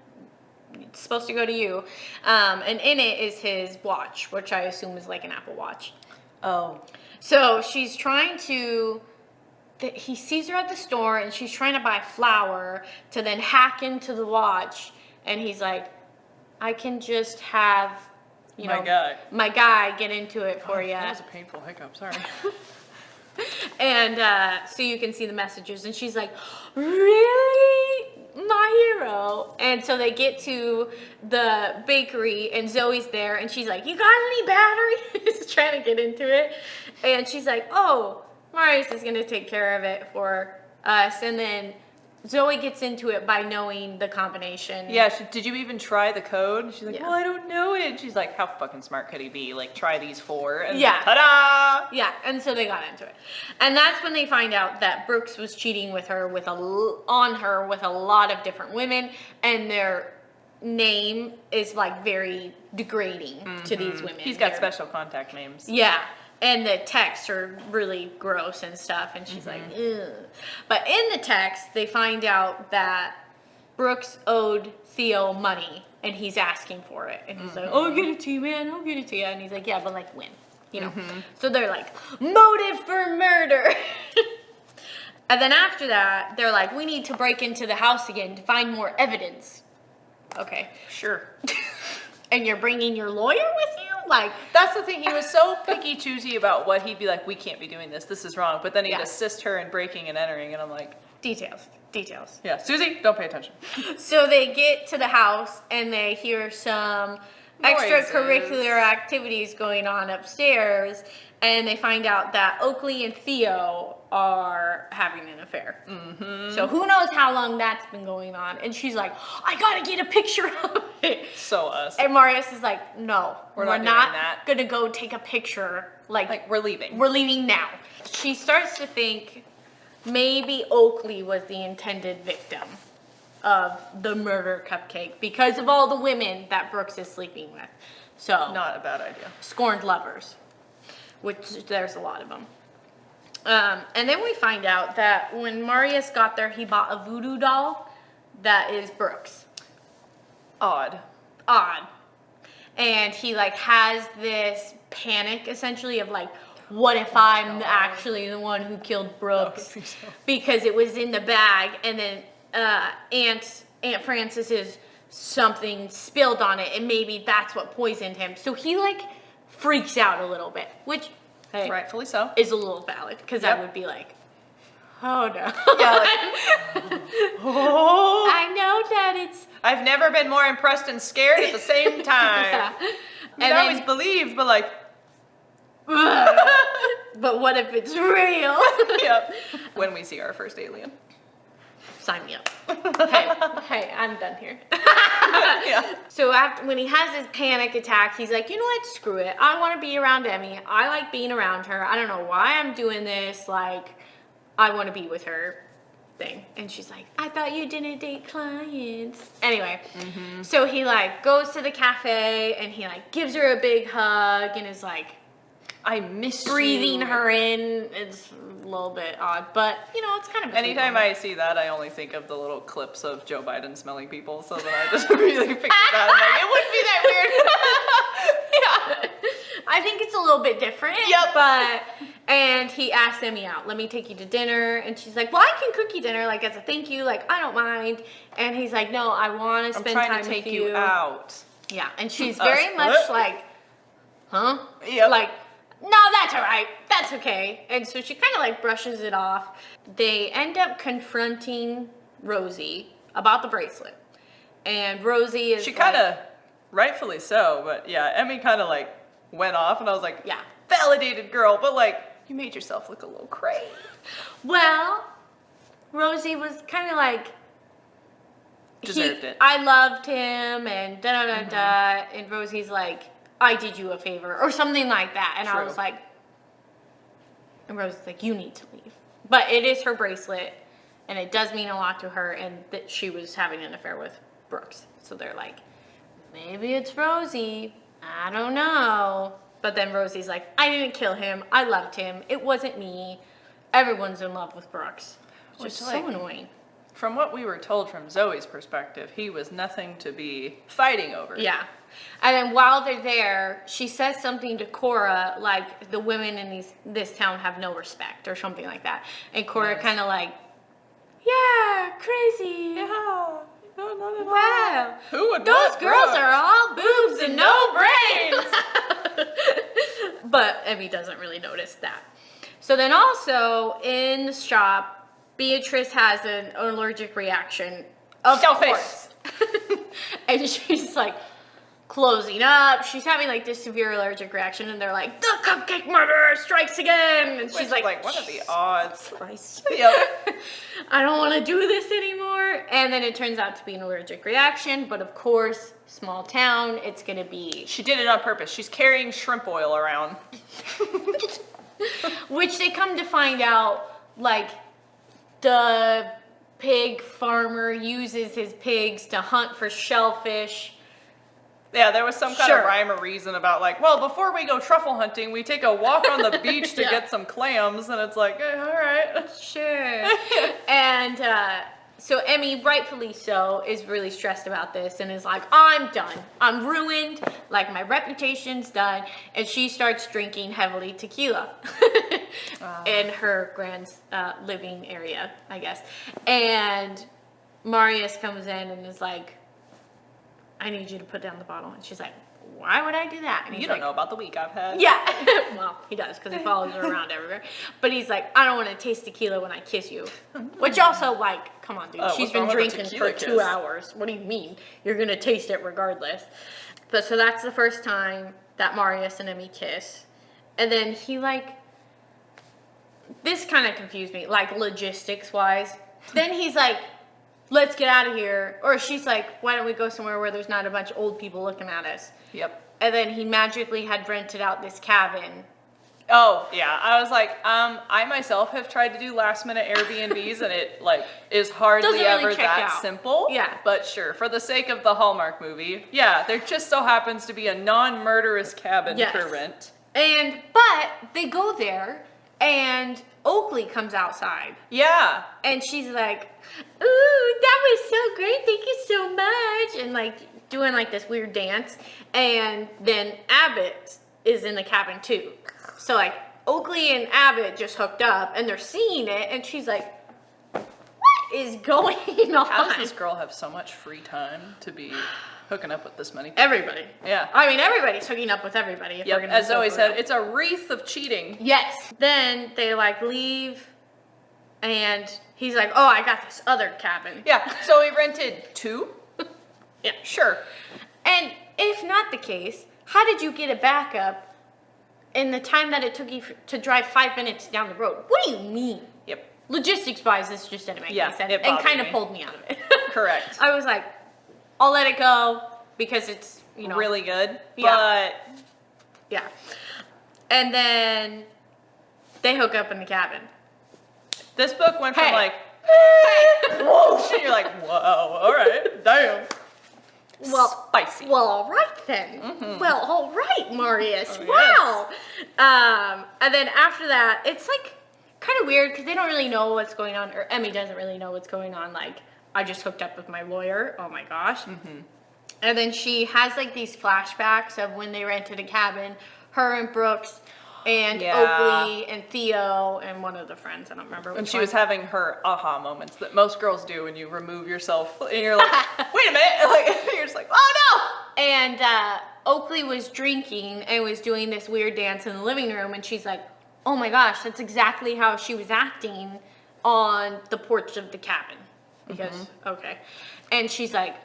of supposed to go to you. And in it is his watch, which I assume is like an Apple Watch. Oh. So she's trying to, he sees her at the store and she's trying to buy flour to then hack into the watch. And he's like, I can just have, my guy get into it for you. That was a painful hiccup, sorry. And so you can see the messages. And she's like, really? My hero. And so they get to the bakery and Zoe's there and she's like, you got any batteries? Trying to get into it. And she's like, oh, Marius is going to take care of it for us. And then Zoe gets into it by knowing the combination. Yeah, did you even try the code? She's like, Yeah. well, I don't know it. She's like, how fucking smart could he be? Like, try these 4 and Yeah. ta-da! Yeah, and so they got into it. And that's when they find out that Brooks was cheating with her on her with a lot of different women, and their name is like very degrading to these women. He's got They're- special contact names. Yeah. And the texts are really gross and stuff. And she's like, ugh. But in the text, they find out that Brooks owed Theo money and he's asking for it. And he's like, oh, I'll get it to you, man. I'll get it to you. And he's like, yeah, but like when? You know? So they're like, motive for murder. And then after that, they're like, we need to break into the house again to find more evidence. Okay. Sure. And you're bringing your lawyer with you? Like, That's the thing. He was so picky choosy about what he'd be like, we can't be doing this. This is wrong. But then he'd Yeah. assist her in breaking and entering. And I'm like, details. yeah, Susie, don't pay attention. So they get to the house and they hear some extracurricular activities going on upstairs. And they find out that Oakley and Theo are having an affair. So who knows how long that's been going on. And she's like, I gotta get a picture of it. So us. And Marius is like, no, We're we're not not doing that. gonna go take a picture. Like, we're leaving. We're leaving now. She starts to think maybe Oakley was the intended victim of the murder cupcake because of all the women that Brooks is sleeping with. So, Not a bad idea. scorned lovers, which there's a lot of them. And then we find out that when Marius got there, he bought a voodoo doll that is Brooks. Odd. And he like has this panic essentially of like, what if I'm actually the one who killed Brooks? Because it was in the bag, and then Aunt Frances's something spilled on it, and maybe that's what poisoned him. So he like freaks out a little bit, which hey, Rightfully so. is a little valid because I would be like, oh no. Yeah, like, oh. I know that it's I've never been more impressed and scared at the same time. yeah. I mean, I always believed, but like, but what if it's real? yep. When we see our first alien. Sign me up. hey, I'm done here. Yeah. So when he has his panic attack, he's like, you know what, screw it. I want to be around Emmie. I like being around her. I don't know why I'm doing this. Like, I want to be with her thing. And she's like, I thought you didn't date clients. Anyway, so he like goes to the cafe and he like gives her a big hug and is like, I miss breathing you. her in. It's a little bit odd, but you know, it's kind of a sweet Anytime moment. I see that, I only think of the little clips of Joe Biden smelling people, so then I just really picture that. I'm like, it wouldn't be that weird. Yeah. I think it's a little bit different. Yep. And he asked Emmie out. Let me take you to dinner. And she's like, well, I can cook you dinner, like as a thank you. Like, I don't mind. And he's like, no, I want to I'm spend trying time to take with you out. Yeah. And she's Us. very much like, huh? Yep. Like, no, that's all right. That's okay. And so she kind of like brushes it off. They end up confronting Rosie about the bracelet. And Rosie is She kind of, rightfully so, but yeah, Emmie kind of like went off, and I was like, yeah. validated girl, but like, you made yourself look a little cray. Well, Rosie was kind of like, Deserved it. I loved him, and da da da da. And Rosie's like, I did you a favor, or something like that. And I True. was like, and Rosie's like, you need to leave. But it is her bracelet, and it does mean a lot to her, and that she was having an affair with Brooks. So they're like, maybe it's Rosie. I don't know. But then Rosie's like, I didn't kill him. I loved him. It wasn't me. Everyone's in love with Brooks. Which is so like- annoying. From what we were told from Zoe's perspective, he was nothing to be fighting over. Yeah. And then while they're there, she says something to Cora, like, the women in this town have no respect, or something like that. And Cora kind of like, yeah, crazy. Yeah. No, not at all. Wow. Who would Those want girls Brooke? are all boobs and no brains. But Emmie doesn't really notice that. So then also in the shop, Beatrice has an allergic reaction. Of course. And she's like closing up. She's having like this severe allergic reaction, and they're like, the cupcake murderer strikes again. And she's like, what are the odds? Christ. Yep. I don't want to do this anymore. And then it turns out to be an allergic reaction, but of course, small town, it's gonna be. She did it on purpose. She's carrying shrimp oil around. Which they come to find out, like, the pig farmer uses his pigs to hunt for shellfish. Yeah, there was some kind of rhyme or reason about like, well, before we go truffle hunting, we take a walk on the beach to get some clams, and it's like, all right. Sure. And so Emmie, rightfully so, is really stressed about this and is like, I'm done. I'm ruined. Like, my reputation's done. And she starts drinking heavily tequila in her grand living area, I guess. And Marius comes in and is like, I need you to put down the bottle. And she's like, why would I do that? And he's You don't like, know about the week I've had. yeah. Well, he does, because he follows her around everywhere. But he's like, I don't want to taste tequila when I kiss you. Which also, like, come on, dude. Oh, She's what's been wrong with a drinking tequila for 2 kiss? hours. What do you mean? You're going to taste it regardless. But so that's the first time that Marius and Emmie kiss. And then he, like, this kind of confused me, like, logistics-wise. Then he's like, let's get out of here. Or she's like, why don't we go somewhere where there's not a bunch of old people looking at us? Yep. And then he magically had rented out this cabin. Oh, yeah. I was like, I myself have tried to do last minute Airbnbs, and it, like, is hardly Doesn't really ever check that out. simple. Yeah. But sure, for the sake of the Hallmark movie, yeah, there just so happens to be a non-murderous cabin Yes. for rent. But they go there, and Oakley comes outside. Yeah. And she's like, ooh, that was so great. Thank you so much. And, like, doing, like, this weird dance. And then Abbott is in the cabin, too. So, like, Oakley and Abbott just hooked up, and they're seeing it, and she's like, what is going on? How does this girl have so much free time to be hooking up with this many people? Everybody. Yeah. I mean, everybody's hooking up with everybody. If we're Yep, gonna as be so Zoe for said, real. it's a wreath of cheating. Yes. Then they, like, leave, and he's like, oh, I got this other cabin. Yeah, so he rented 2? Yeah. Sure. And if not the case, how did you get a backup in the time that it took you to drive 5 minutes down the road? What do you mean? Yep. Logistics-wise, this just didn't make any sense. it And bothered kind of me. pulled me out of it. Correct. I was like, I'll let it go because it's, you know. Really good, Yeah. but Yeah. And then they hook up in the cabin. this book went Hey. from like, whoa, and you're like, whoa, all right, damn. Well, Spicy. Well, all right then. Well, all right, Marius. Oh, Wow. And then after that, it's like kind of weird because they don't really know what's going on, or Emmie doesn't really know what's going on. Like, I just hooked up with my lawyer. Oh my gosh. And then she has like these flashbacks of when they rented a cabin, her and Brooks and Yeah. Oakley and Theo and one of the friends. I don't remember which And she one. was having her aha moments that most girls do when you remove yourself, and you're like, wait a minute, like, you're just like, oh no. And Oakley was drinking and was doing this weird dance in the living room, and she's like, oh my gosh, that's exactly how she was acting on the porch of the cabin. Because, okay. And she's like,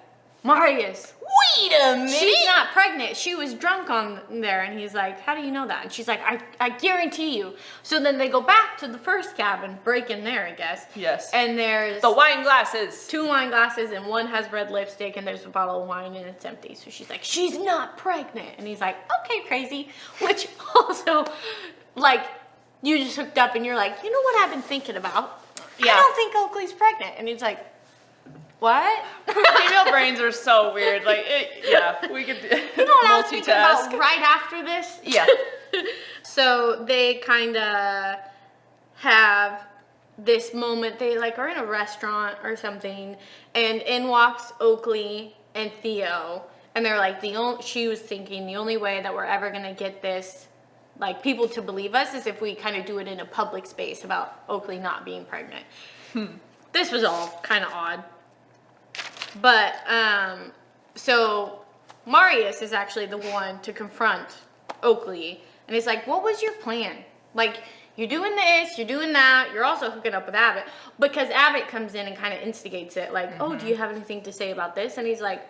Marius, Wait a minute. she's not pregnant. She was drunk on there. And he's like, how do you know that? And she's like, I guarantee you. So then they go back to the first cabin, break in there, I guess. Yes. And there's The wine glasses. 2 wine glasses, and one has red lipstick, and there's a bottle of wine, and it's empty. So she's like, she's not pregnant. And he's like, okay, crazy. Which also, like, you just hooked up, and you're like, you know what I've been thinking about? Yeah. I don't think Oakley's pregnant. And he's like, what? Female brains are so weird. Like, yeah, we could You know what I was thinking multitask. about right after this? Yeah. So they kind of have this moment, they like are in a restaurant or something, and in walks Oakley and Theo, and they're like, she was thinking the only way that we're ever gonna get this, like, people to believe us is if we kind of do it in a public space about Oakley not being pregnant. This was all kind of odd. But, so Marius is actually the one to confront Oakley, and he's like, what was your plan? Like, you're doing this, you're doing that, you're also hooking up with Abbott. Because Abbott comes in and kind of instigates it, like, oh, do you have anything to say about this? And he's like,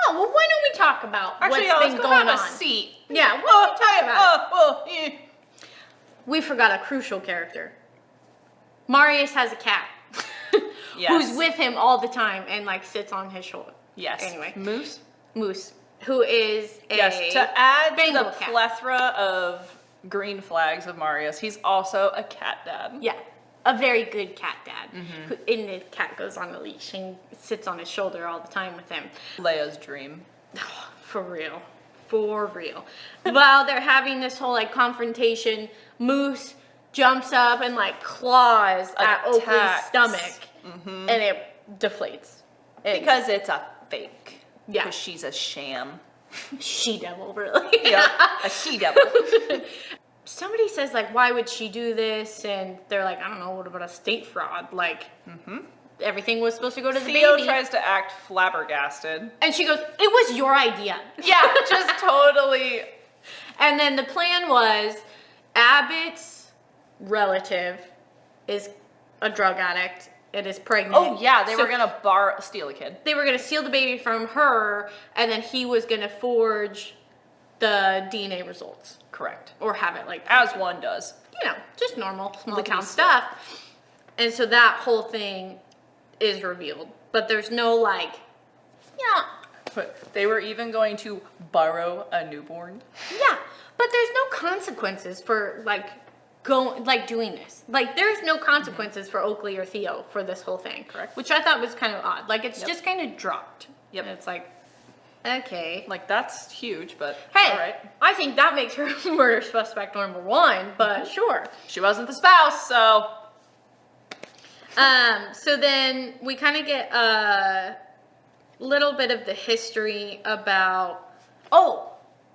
oh, well, why don't we talk about what's been going on? Have a seat. Yeah, what are we talking about? Yeah. We forgot a crucial character. Marius has a cat. Yes. Who's with him all the time and, like, sits on his shoulder. Yes. Anyway. Moose, who is a yes, to add to Bengal the cat. plethora of green flags of Marius, he's also a cat dad. Yeah, a very good cat dad. And the cat goes on a leash and sits on his shoulder all the time with him. Leia's dream. For real. While they're having this whole, like, confrontation, Moose jumps up and, like, claws at Oakley's Attacks. stomach. And it deflates. Because it's a fake. Yeah. Because she's a sham. She-devil, really. Yep. A she-devil. Somebody says, like, why would she do this? And they're like, I don't know, what about a state fraud? Like, everything was supposed to go to the Theo baby. tries to act flabbergasted. And she goes, it was your idea. Yeah, just totally. And then the plan was Abbott's relative is a drug addict. It is pregnant. Oh, yeah, they So were going to steal a kid. They were going to steal the baby from her, and then he was going to forge the DNA results. Correct. Or have it like As one does. you know, just normal small Lickety town split. stuff. And so that whole thing is revealed. But there's no, like, yeah, But they were even going to borrow a newborn. yeah. But there's no consequences for, like, doing this. Like, there's no consequences for Oakley or Theo for this whole thing. Correct. Which I thought was kind of odd. Like, it's Yep. just kind of dropped. Yep. And it's like, okay. Like, that's huge, but Hey, all right. I think that makes her murder suspect number one, but sure. She wasn't the spouse, so. So then we kind of get a little bit of the history about,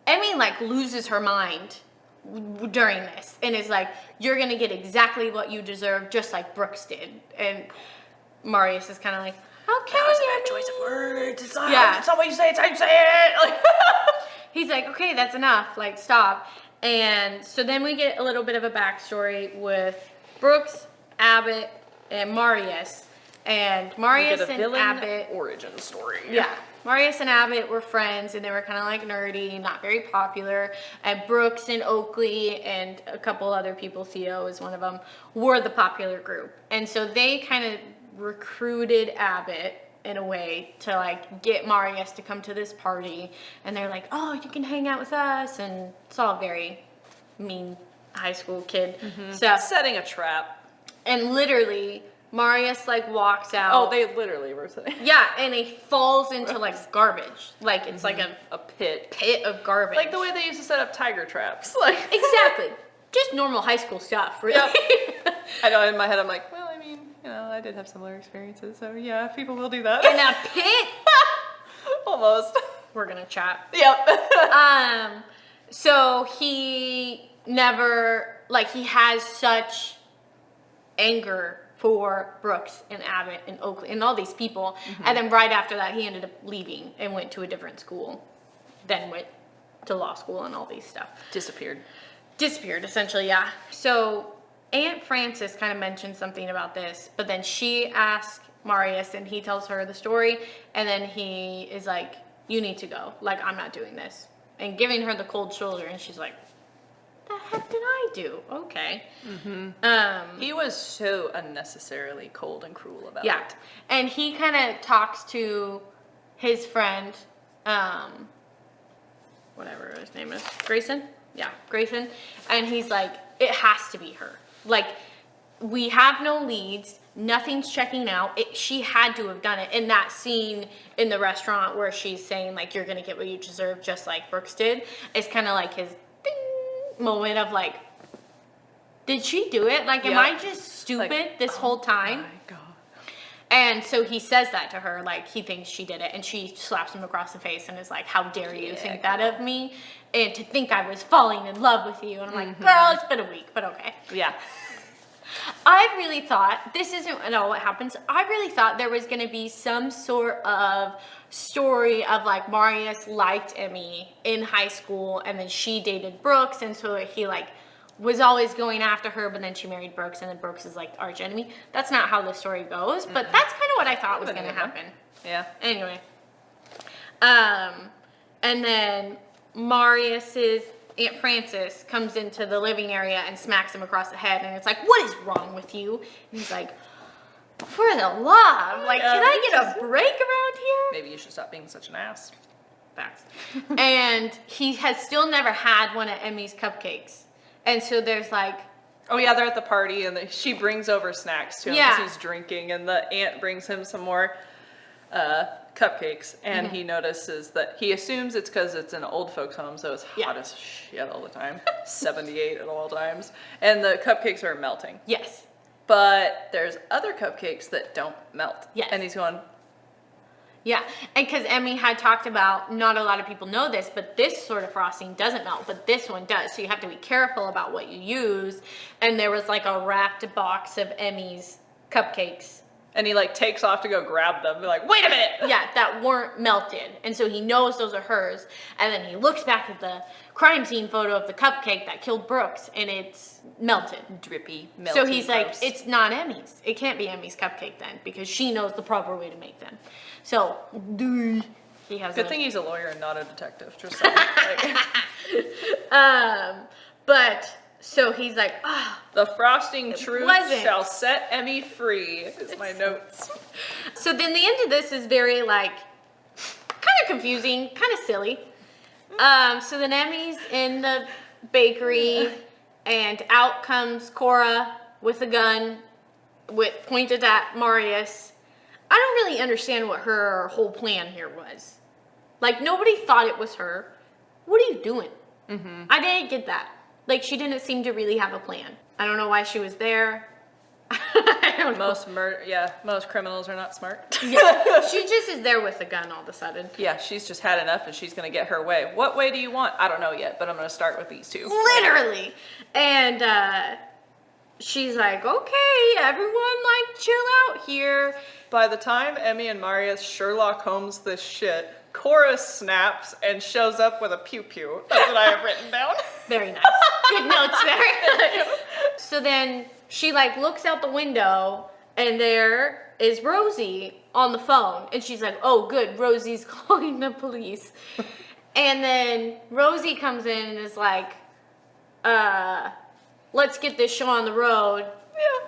Emmie, like, loses her mind during this and is like, you're gonna get exactly what you deserve, just like Brooks did. And Marius is kind of like, okay, That was a bad Emmie. choice of words. It's not, Yeah. it's not what you say, it's how you say it. Like, He's like, okay, that's enough, like, stop. And so then we get a little bit of a backstory with Brooks, Abbott, and Marius. And we Marius get a and villain Abbott, origin story. yeah, Marius and Abbott were friends, and they were kind of like nerdy, not very popular. And Brooks and Oakley and a couple other people, Theo is one of them, were the popular group. And so they kind of recruited Abbott in a way to, like, get Marius to come to this party. And they're like, oh, you can hang out with us. And it's all very mean high school kid stuff. Setting a trap. And literally, Marius, like, walks out. Oh, they literally were saying. Yeah, and he falls into, like, garbage. Like, it's like A pit. pit of garbage. Like the way they used to set up tiger traps. Like. Exactly. Just normal high school stuff, really. Yep. I know, in my head I'm like, well, I mean, you know, I did have similar experiences, so yeah, people will do that. In a pit? Almost. We're gonna chat. Yep. So he never, like, he has such anger for Brooks and Abbott and Oakley and all these people. And then right after that, he ended up leaving and went to a different school. Then went to law school and all these stuff. Disappeared. Disappeared, essentially, yeah. So Aunt Frances kind of mentioned something about this, but then she asks Marius and he tells her the story, and then he is like, you need to go. Like, I'm not doing this. And giving her the cold shoulder, and she's like, the heck did I do? Okay. He was so unnecessarily cold and cruel about Yeah. it. And he kind of talks to his friend, whatever his name is, Grayson? Yeah, Grayson. And he's like, it has to be her. Like, we have no leads. Nothing's checking out. She had to have done it. In that scene in the restaurant where she's saying, like, you're going to get what you deserve, just like Brooks did, it's kind of like his ding moment of, like, did she do it? Like, am Yep. I just stupid this whole time? My God. And so he says that to her, like, he thinks she did it, and she slaps him across the face and is like, how dare you think that of me? And to think I was falling in love with you. And I'm like, girl, it's been a week, but okay. Yeah. I really thought, this isn't at all what happens, I really thought there was going to be some sort of story of, like, Marius liked Emmie in high school, and then she dated Brooks, and so he, like, was always going after her, but then she married Brooks, and then Brooks is, like, arch enemy. That's not how the story goes, but that's kind of what I thought was going to happen. Yeah. Anyway. And then Marius's Aunt Frances comes into the living area and smacks him across the head, and it's like, what is wrong with you? And he's like, for the love, like, can I get a break around here? Maybe you should stop being such an ass. Facts. And he has still never had one of Emmie's cupcakes. And so there's like... Oh yeah, they're at the party, and she brings over snacks to him Yeah. because he's drinking, and the aunt brings him some more cupcakes, and he notices that he assumes it's because it's an old folks home, so it's hot as shit all the time, 78 at all times, and the cupcakes are melting. Yes. But there's other cupcakes that don't melt. Yes. And he's going, Yeah, and because Emmie had talked about, not a lot of people know this, but this sort of frosting doesn't melt, but this one does. So you have to be careful about what you use. And there was like a wrapped box of Emmie's cupcakes. and he like takes off to go grab them. They're like, wait a minute. Yeah, that weren't melted. And so he knows those are hers. And then he looks back at the crime scene photo of the cupcake that killed Brooks, and it's melted. Drippy, melty. So he's like, gross. it's not Emmie's. It can't be Emmie's cupcake then, because she knows the proper way to make them. So, he has Good thing he's a lawyer and not a detective. Just saying. Like, but, so he's like, ah. the frosting truth wasn't. shall set Emmie free, is my notes. So then the end of this is very, like, kind of confusing, kind of silly. So then Emmie's in the bakery, and out comes Cora with a gun, pointed at Marius. I don't really understand what her whole plan here was. Like, nobody thought it was her. What are you doing? Mm-hmm. I didn't get that. Like, she didn't seem to really have a plan. I don't know why she was there. I don't know. Most criminals are not smart. Yeah, she just is there with a gun all of a sudden. Yeah, she's just had enough and she's gonna get her way. What way do you want? I don't know yet, but I'm gonna start with these two. Literally. And she's like, okay, everyone, like, chill out here. By the time Emmie and Marius Sherlock Holmes this shit, Cora snaps and shows up with a pew-pew. That's what I have written down. Very nice. Good notes there. So then she, like, looks out the window, and there is Rosie on the phone. And she's like, oh, good, Rosie's calling the police. And then Rosie comes in and is like, let's get this show on the road. Yeah.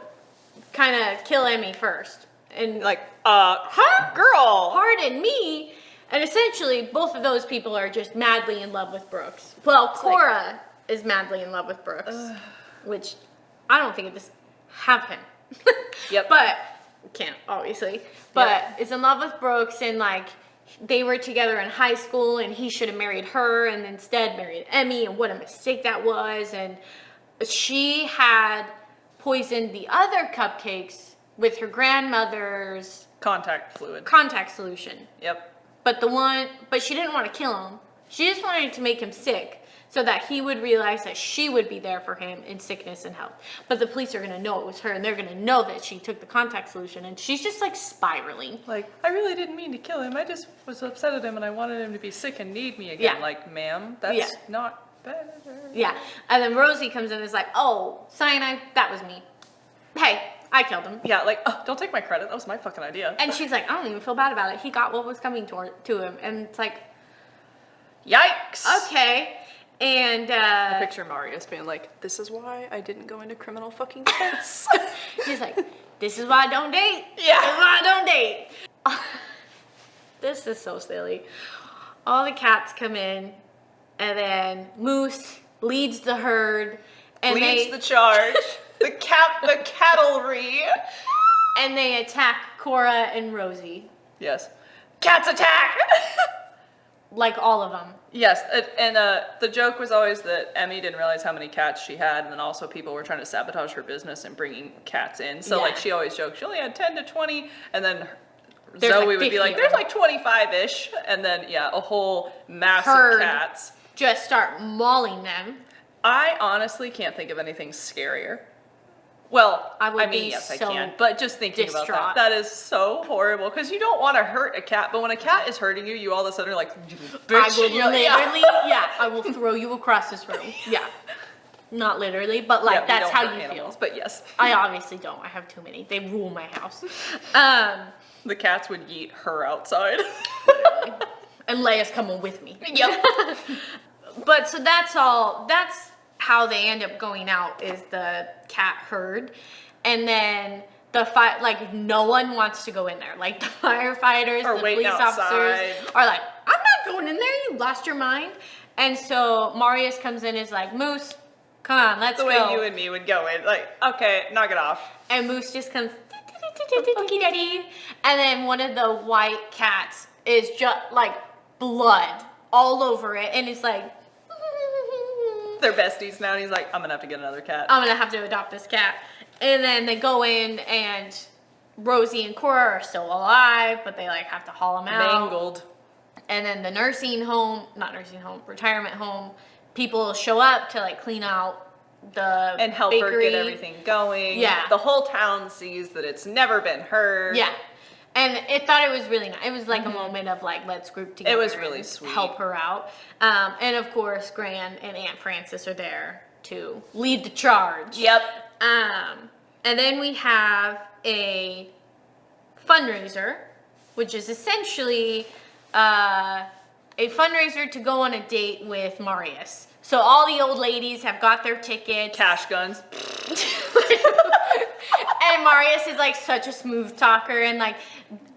Kind of kill Emmie first. And Like, girl. pardon me. And essentially, both of those people are just madly in love with Brooks. Well, Cora is madly in love with Brooks, which I don't think it just have him. Yep. But can't, obviously. But is in love with Brooks, and like they were together in high school, and he should have married her, and instead married Emmie, and what a mistake that was. And she had poisoned the other cupcakes with her grandmother's Contact fluid. contact solution. Yep. But she didn't want to kill him. She just wanted to make him sick so that he would realize that she would be there for him in sickness and health. But the police are going to know it was her, and they're going to know that she took the contact solution, and she's just like spiraling. Like, I really didn't mean to kill him. I just was upset at him and I wanted him to be sick and need me again. Yeah. Like, ma'am, that's not better. Yeah. And then Rosie comes in and is like, oh, cyanide, that was me. Hey, I killed him. Yeah, like, don't take my credit. That was my fucking idea. And she's like, I don't even feel bad about it. He got what was coming to him. And it's like, Yikes. okay. And I picture Marius being like, this is why I didn't go into criminal fucking defense. she's like, this is why I don't date. Yeah. This is why I don't date. This is so silly. All the cats come in, and then Moose leads the herd. And Leads the charge. The cattlery. And they attack Cora and Rosie. Yes. Cats attack! like all of them. Yes, and the joke was always that Emmie didn't realize how many cats she had, and then also people were trying to sabotage her business and bringing cats in. So, like, she always joked she only had 10 to 20, and then There's Zoe like would be like, there's like 25-ish, and then, a whole mass of cats. Just start mauling them. I honestly can't think of anything scarier. Well, I mean, yes, I can, but just thinking about that is so horrible, because you don't want to hurt a cat, but when a cat is hurting you, you all of a sudden are like, bitch. I will literally, I will throw you across this room. Yeah. Not literally, but like, that's how you feel. But yes. I obviously don't. I have too many. They rule my house. The cats would yeet her outside. Literally. And Leia's coming with me. Yep. But so that's how they end up going out, is the cat herd. And then the like, no one wants to go in there. Like, the firefighters, the police officers are like, I'm not going in there, you lost your mind. And so Marius comes in and is like, Moose, come on, let's go. The way you and me would go in, like, okay, knock it off. And Moose just comes, okay, daddy. And then one of the white cats is just like blood all over it, and it's like, they're besties now, and he's like, I'm gonna have to get another cat. I'm gonna have to adopt this cat. And then they go in, and Rosie and Cora are still alive, but they like have to haul them out. Mangled. And then the retirement home, people show up to like clean out the and help bakery. her get everything going. Yeah. The whole town sees that it's never been her. Yeah. And it thought it was really nice. It was like a moment of like, let's group together. It was really sweet. Help her out. And of course, Gran and Aunt Frances are there to lead the charge. Yep. And then we have a fundraiser, which is essentially a fundraiser to go on a date with Marius. So all the old ladies have got their tickets. Cash guns. And Marius is like such a smooth talker, and like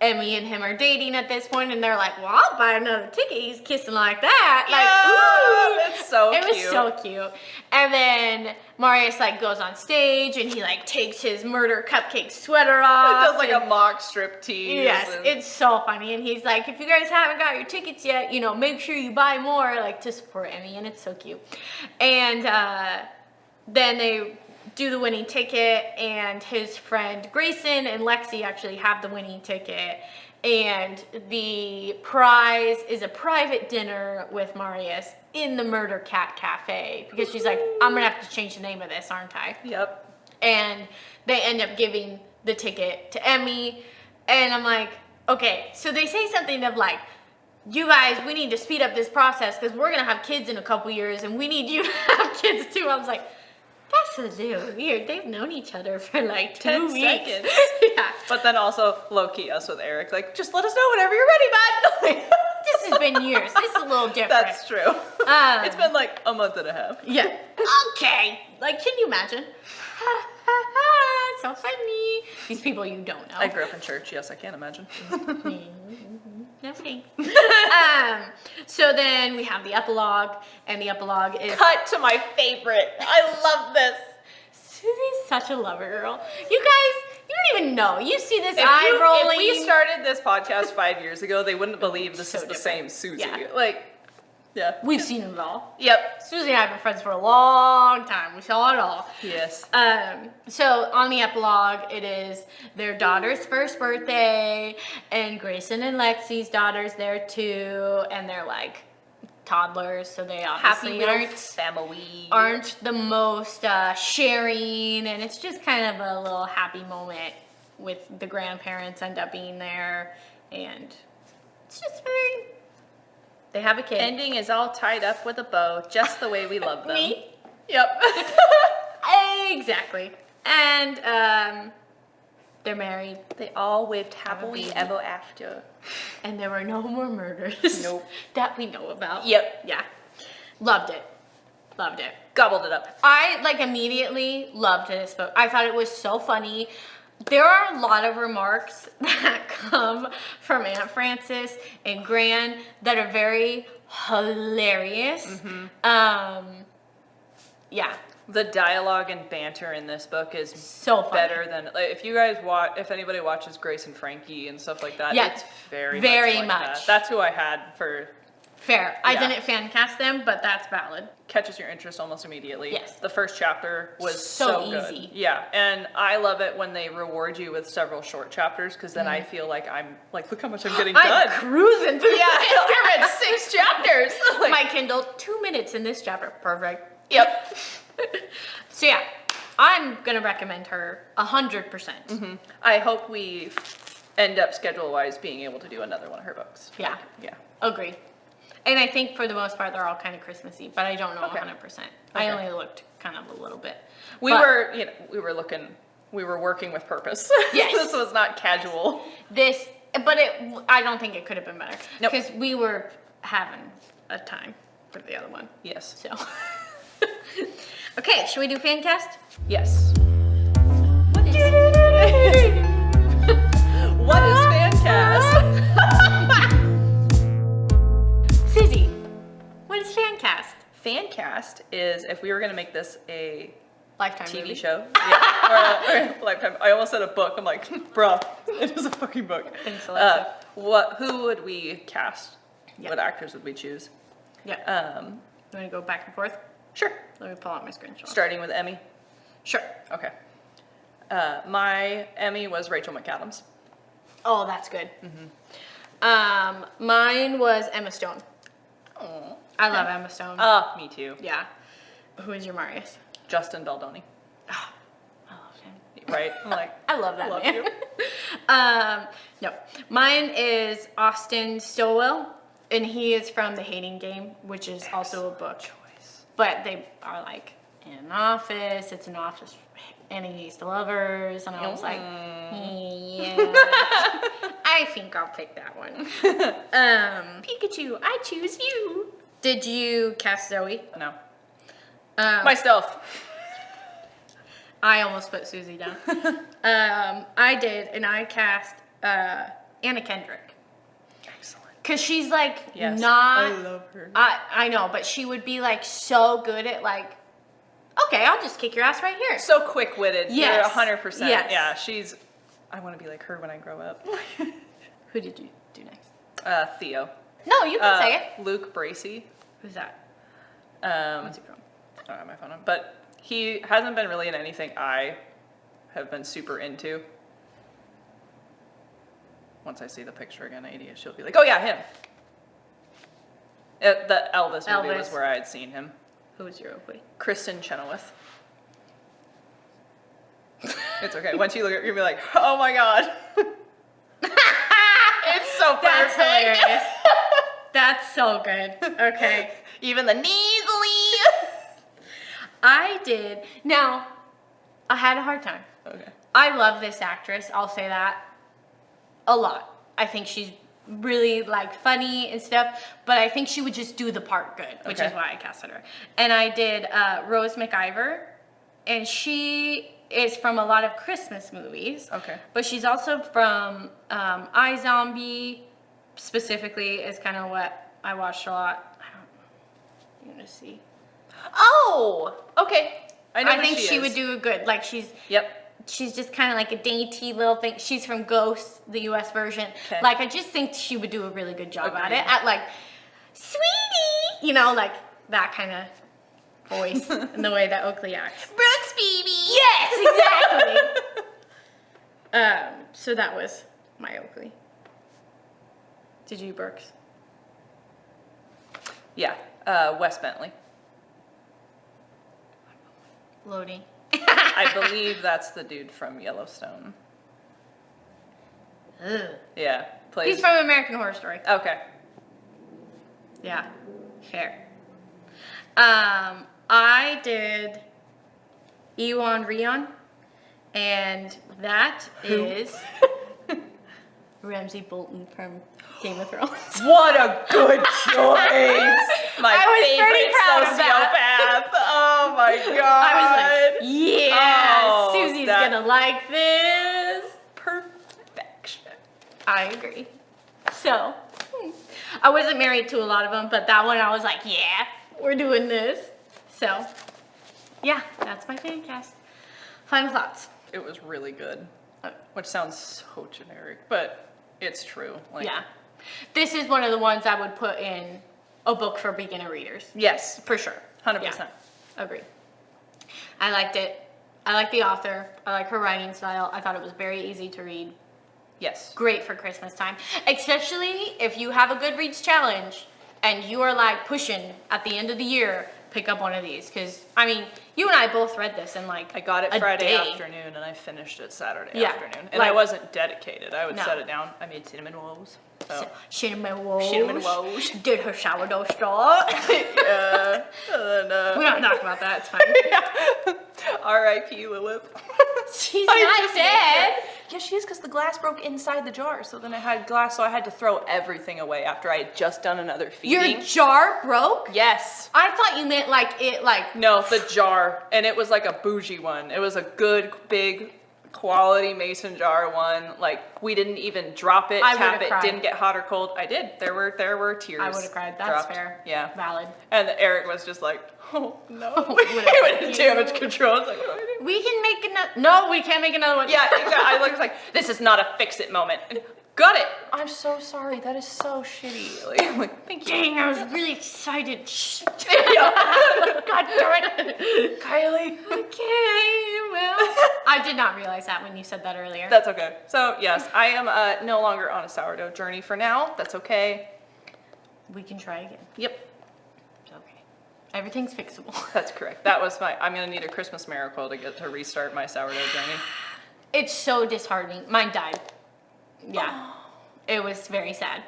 Emmie and him are dating at this point, and they're like, well, I'll buy another ticket. He's kissing like that. Like, ooh. It's so cute. It was so cute. And then Marius like goes on stage, and he like takes his murder cupcake sweater off. It does like a mock strip tease. Yes, it's so funny. And he's like, if you guys haven't got your tickets yet, make sure you buy more, like, to support Emmie, and it's so cute. And then they do the winning ticket, and his friend Grayson and Lexi actually have the winning ticket, and the prize is a private dinner with Marius in the Murder Cat Cafe, because she's like, I'm gonna have to change the name of this, aren't I? Yep. And they end up giving the ticket to Emmie, and I'm like, okay, so they say something of like, you guys, we need to speed up this process because we're gonna have kids in a couple years, and we need you to have kids too. I was like, that's so weird. They've known each other for like 2 weeks. Seconds. Yeah. But then also low-key us with Eric, like, just let us know whenever you're ready, bud. This has been years. This is a little different. That's true. It's been like a month and a half. Yeah. Okay. Like, can you imagine? So funny. These people you don't know. I grew up in church. Yes, I can imagine. No thanks. So then we have the epilogue, and the epilogue is... Cut to my favorite. I love this. Susie's such a lover girl. You guys, you don't even know. You see this eye rolling. If we started this podcast 5 years ago, they wouldn't believe this is the same Susie. Yeah. Like, yeah. We've seen it all. Yep. Susie and I have been friends for a long time. We saw it all. Yes. So on the epilogue, it is their daughter's first birthday, and Grayson and Lexi's daughter's there too, and they're like toddlers, so they obviously aren't the most sharing, and it's just kind of a little happy moment with the grandparents end up being there, and it's just very... They have a kid. Ending is all tied up with a bow, just the way we love them. Me? Yep. Exactly. And they're married. They all lived happily ever after. And there were no more murders. Nope. That we know about. Yep. Yeah. Loved it. Loved it. Gobbled it up. I immediately loved this book. I thought it was so funny. There are a lot of remarks that come from Aunt Frances and Gran that are very hilarious. Mm-hmm. Yeah. The dialogue and banter in this book is so funny. Better than, like, if anybody watches Grace and Frankie and stuff like that, yeah. it's very much. That. That's who I had for Fair. I Yeah. didn't fan cast them, but that's valid. Catches your interest almost immediately. Yes. The first chapter was So good. easy. Yeah, and I love it when they reward you with several short chapters because then I feel like I'm like, look how much I'm getting I'm done. cruising through Yeah, this. I read 6 chapters. Like, My Kindle, 2 minutes in this chapter. Perfect. yep. So yeah, I'm gonna recommend her 100%. I hope we end up schedule-wise being able to do another one of her books. Yeah. Like, yeah. Agree. And I think for the most part they're all kind of Christmassy, but I don't know Okay. 100%. I Okay. only looked kind of a little bit. We But were working with purpose. Yes. This was not casual. I don't think it could have been better. Nope. Because we were having a time for the other one. Yes. So. Okay, should we do fan cast? Yes. What is What is Fancast? Susie, what is fan cast? Fancast is if we were gonna make this a Lifetime TV movie. show, yeah, or Lifetime. I almost said a book. I'm like, bruh, it is a fucking book. Thanks, Alexa. Who would we cast? Yeah. What actors would we choose? Yeah. You want to go back and forth? Sure. Let me pull out my screenshot. Starting with Emmie. Sure. Okay. My Emmie was Rachel McAdams. Oh, that's good. Mine was Emma Stone. Oh. I love Emma Stone. Me too. Yeah. Who is your Marius? Justin Baldoni. I love him. Right? I'm like, I love that Love man. you. No, mine is Austin Stowell, and he is from The Hating Game, which is also a book. choice. But they are like in an office. It's an office enemies to lovers, and I was like, yeah, I think I'll pick that one. Pikachu, I choose you. Did you cast Zoe? No. Myself. I almost put Susie down. I did, and I cast Anna Kendrick. Excellent. Cause she's like Yes. not. I love her. I know, but she would be like so good at like, okay, I'll just kick your ass right here. So quick-witted. Yes. You're 100%. Yes. Yeah, I want to be like her when I grow up. Who did you do next? Theo. No, you can say it. Luke Bracey. Who's that? What's he from? I don't have my phone on. But he hasn't been really in anything I have been super into. Once I see the picture again, she'll be like, oh yeah, him. The Elvis movie was Elvis. where I had seen him. Who was your Oakley? Kristen Chenoweth. It's okay. Once you look at it, you'll be like, oh my god. It's so perfect. That's hilarious. That's so good. Okay. Even the nasally. I did. Now, I had a hard time. Okay. I love this actress. I'll say that a lot. I think she's really like funny and stuff, but I think she would just do the part good, which Okay. is why I casted her. And I did Rose McIver, and she is from a lot of Christmas movies. Okay. But she's also from iZombie, specifically, is kind of what I watched a lot. You want to see? Oh, okay. I know I who think she is. would do a good. Like Yep. she's just kind of like a dainty little thing. She's from Ghost, the US version. Okay. Like, I just think she would do a really good job at Agreed. it. At like, sweetie, you know, like that kind of voice and the way that Oakley acts. Brooks, baby. Yes, exactly. So that was my Oakley. Did you, Brooks? Yeah. Wes Bentley. Loading. I believe that's the dude from Yellowstone. Ugh. Yeah. Plays. He's from American Horror Story. Okay. Yeah, fair. I did Ewan Rion, and that is Ramsay Bolton from Game of Thrones. What a good choice! My I was pretty favorite proud of that. sociopath. Oh my god! I was like, yeah, Oh, Susie's that- gonna like this. Perfection. I agree. So, I wasn't married to a lot of them, but that one I was like, yeah, we're doing this. So, yeah, that's my fan cast. Final thoughts. It was really good. Which sounds so generic, but it's true. Like, Yeah. This is one of the ones I would put in a book for beginner readers. Yes. For sure. 100%. Yeah. Agreed. I liked it. I like the author. I like her writing style. I thought it was very easy to read. Yes. Great for Christmas time. Especially if you have a Goodreads challenge and you are like pushing at the end of the year, pick up one of these. Because, I mean, you and I both read this in like I got it a Friday day. afternoon and I finished it Saturday Yeah, afternoon. And like- I wasn't dedicated. I would No. set it down. I made cinnamon rolls. So. Cinnamon rolls. Cinnamon rolls. Did her sourdough straw. Yeah. And then, We don't talk about that. It's fine. R.I.P. Lilith. She's I not just dead. Yeah, she is because the glass broke inside the jar. So then I had glass, so I had to throw everything away after I had just done another feeding. Your jar broke? Yes. I thought you meant like it like No, the jar. And it was like a bougie one. It was a good, big, quality mason jar one. Like, we didn't even drop it, I tap would've it, cried. didn't get hot or cold. I did. There were tears. I would have cried. That's dropped. fair. Yeah. Valid. And Eric was just like, oh no. What He went do into you damage do? control. I was like, what do I do? We can make another. No, we can't make another one. Yeah, exactly. I was like, this is not a fix-it moment. Got it. I'm so sorry. That is so shitty. Like, I'm like, thank you. Dang, I was really excited. Shh. Yeah. God damn it. Kylie. Okay, well. I did not realize that when you said that earlier. That's okay. So, yes, I am no longer on a sourdough journey for now. That's okay. We can try again. Yep. It's okay. Everything's fixable. That's correct. That was I'm going to need a Christmas miracle to get to restart my sourdough journey. It's so disheartening. Mine died. Yeah. It was very sad.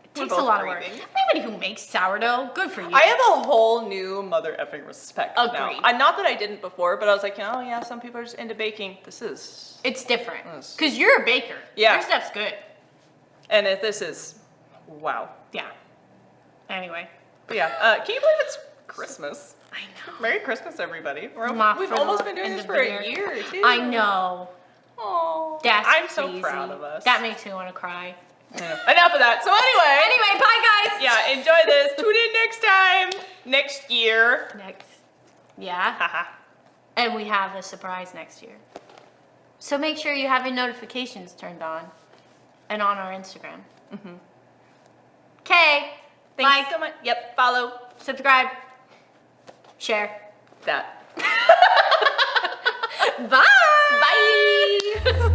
It We're takes a both lot of work. grieving. Anybody who makes sourdough, good for you. I have a whole new mother effing respect now. Agreed. Not that I didn't before, but I was like, oh yeah, some people are just into baking. This is... It's different. Yes. Because you're a baker. Yeah. Your stuff's good. And if this is... Wow. Yeah. Anyway. But yeah, can you believe it's Christmas? I know. Merry Christmas, everybody. Not We've for almost the been doing end this of for the a year. year, too. I know. Aww. That's I'm so crazy. proud of us. That makes me want to cry. Yeah. Enough of that. So anyway. Anyway, bye guys. Yeah, enjoy this. Tune in next time. Next year. Next. Yeah. Haha. And we have a surprise next year. So make sure you have your notifications turned on and on our Instagram. Okay. Thanks Like, so much. Yep, follow subscribe, share. that. Bye. Bye.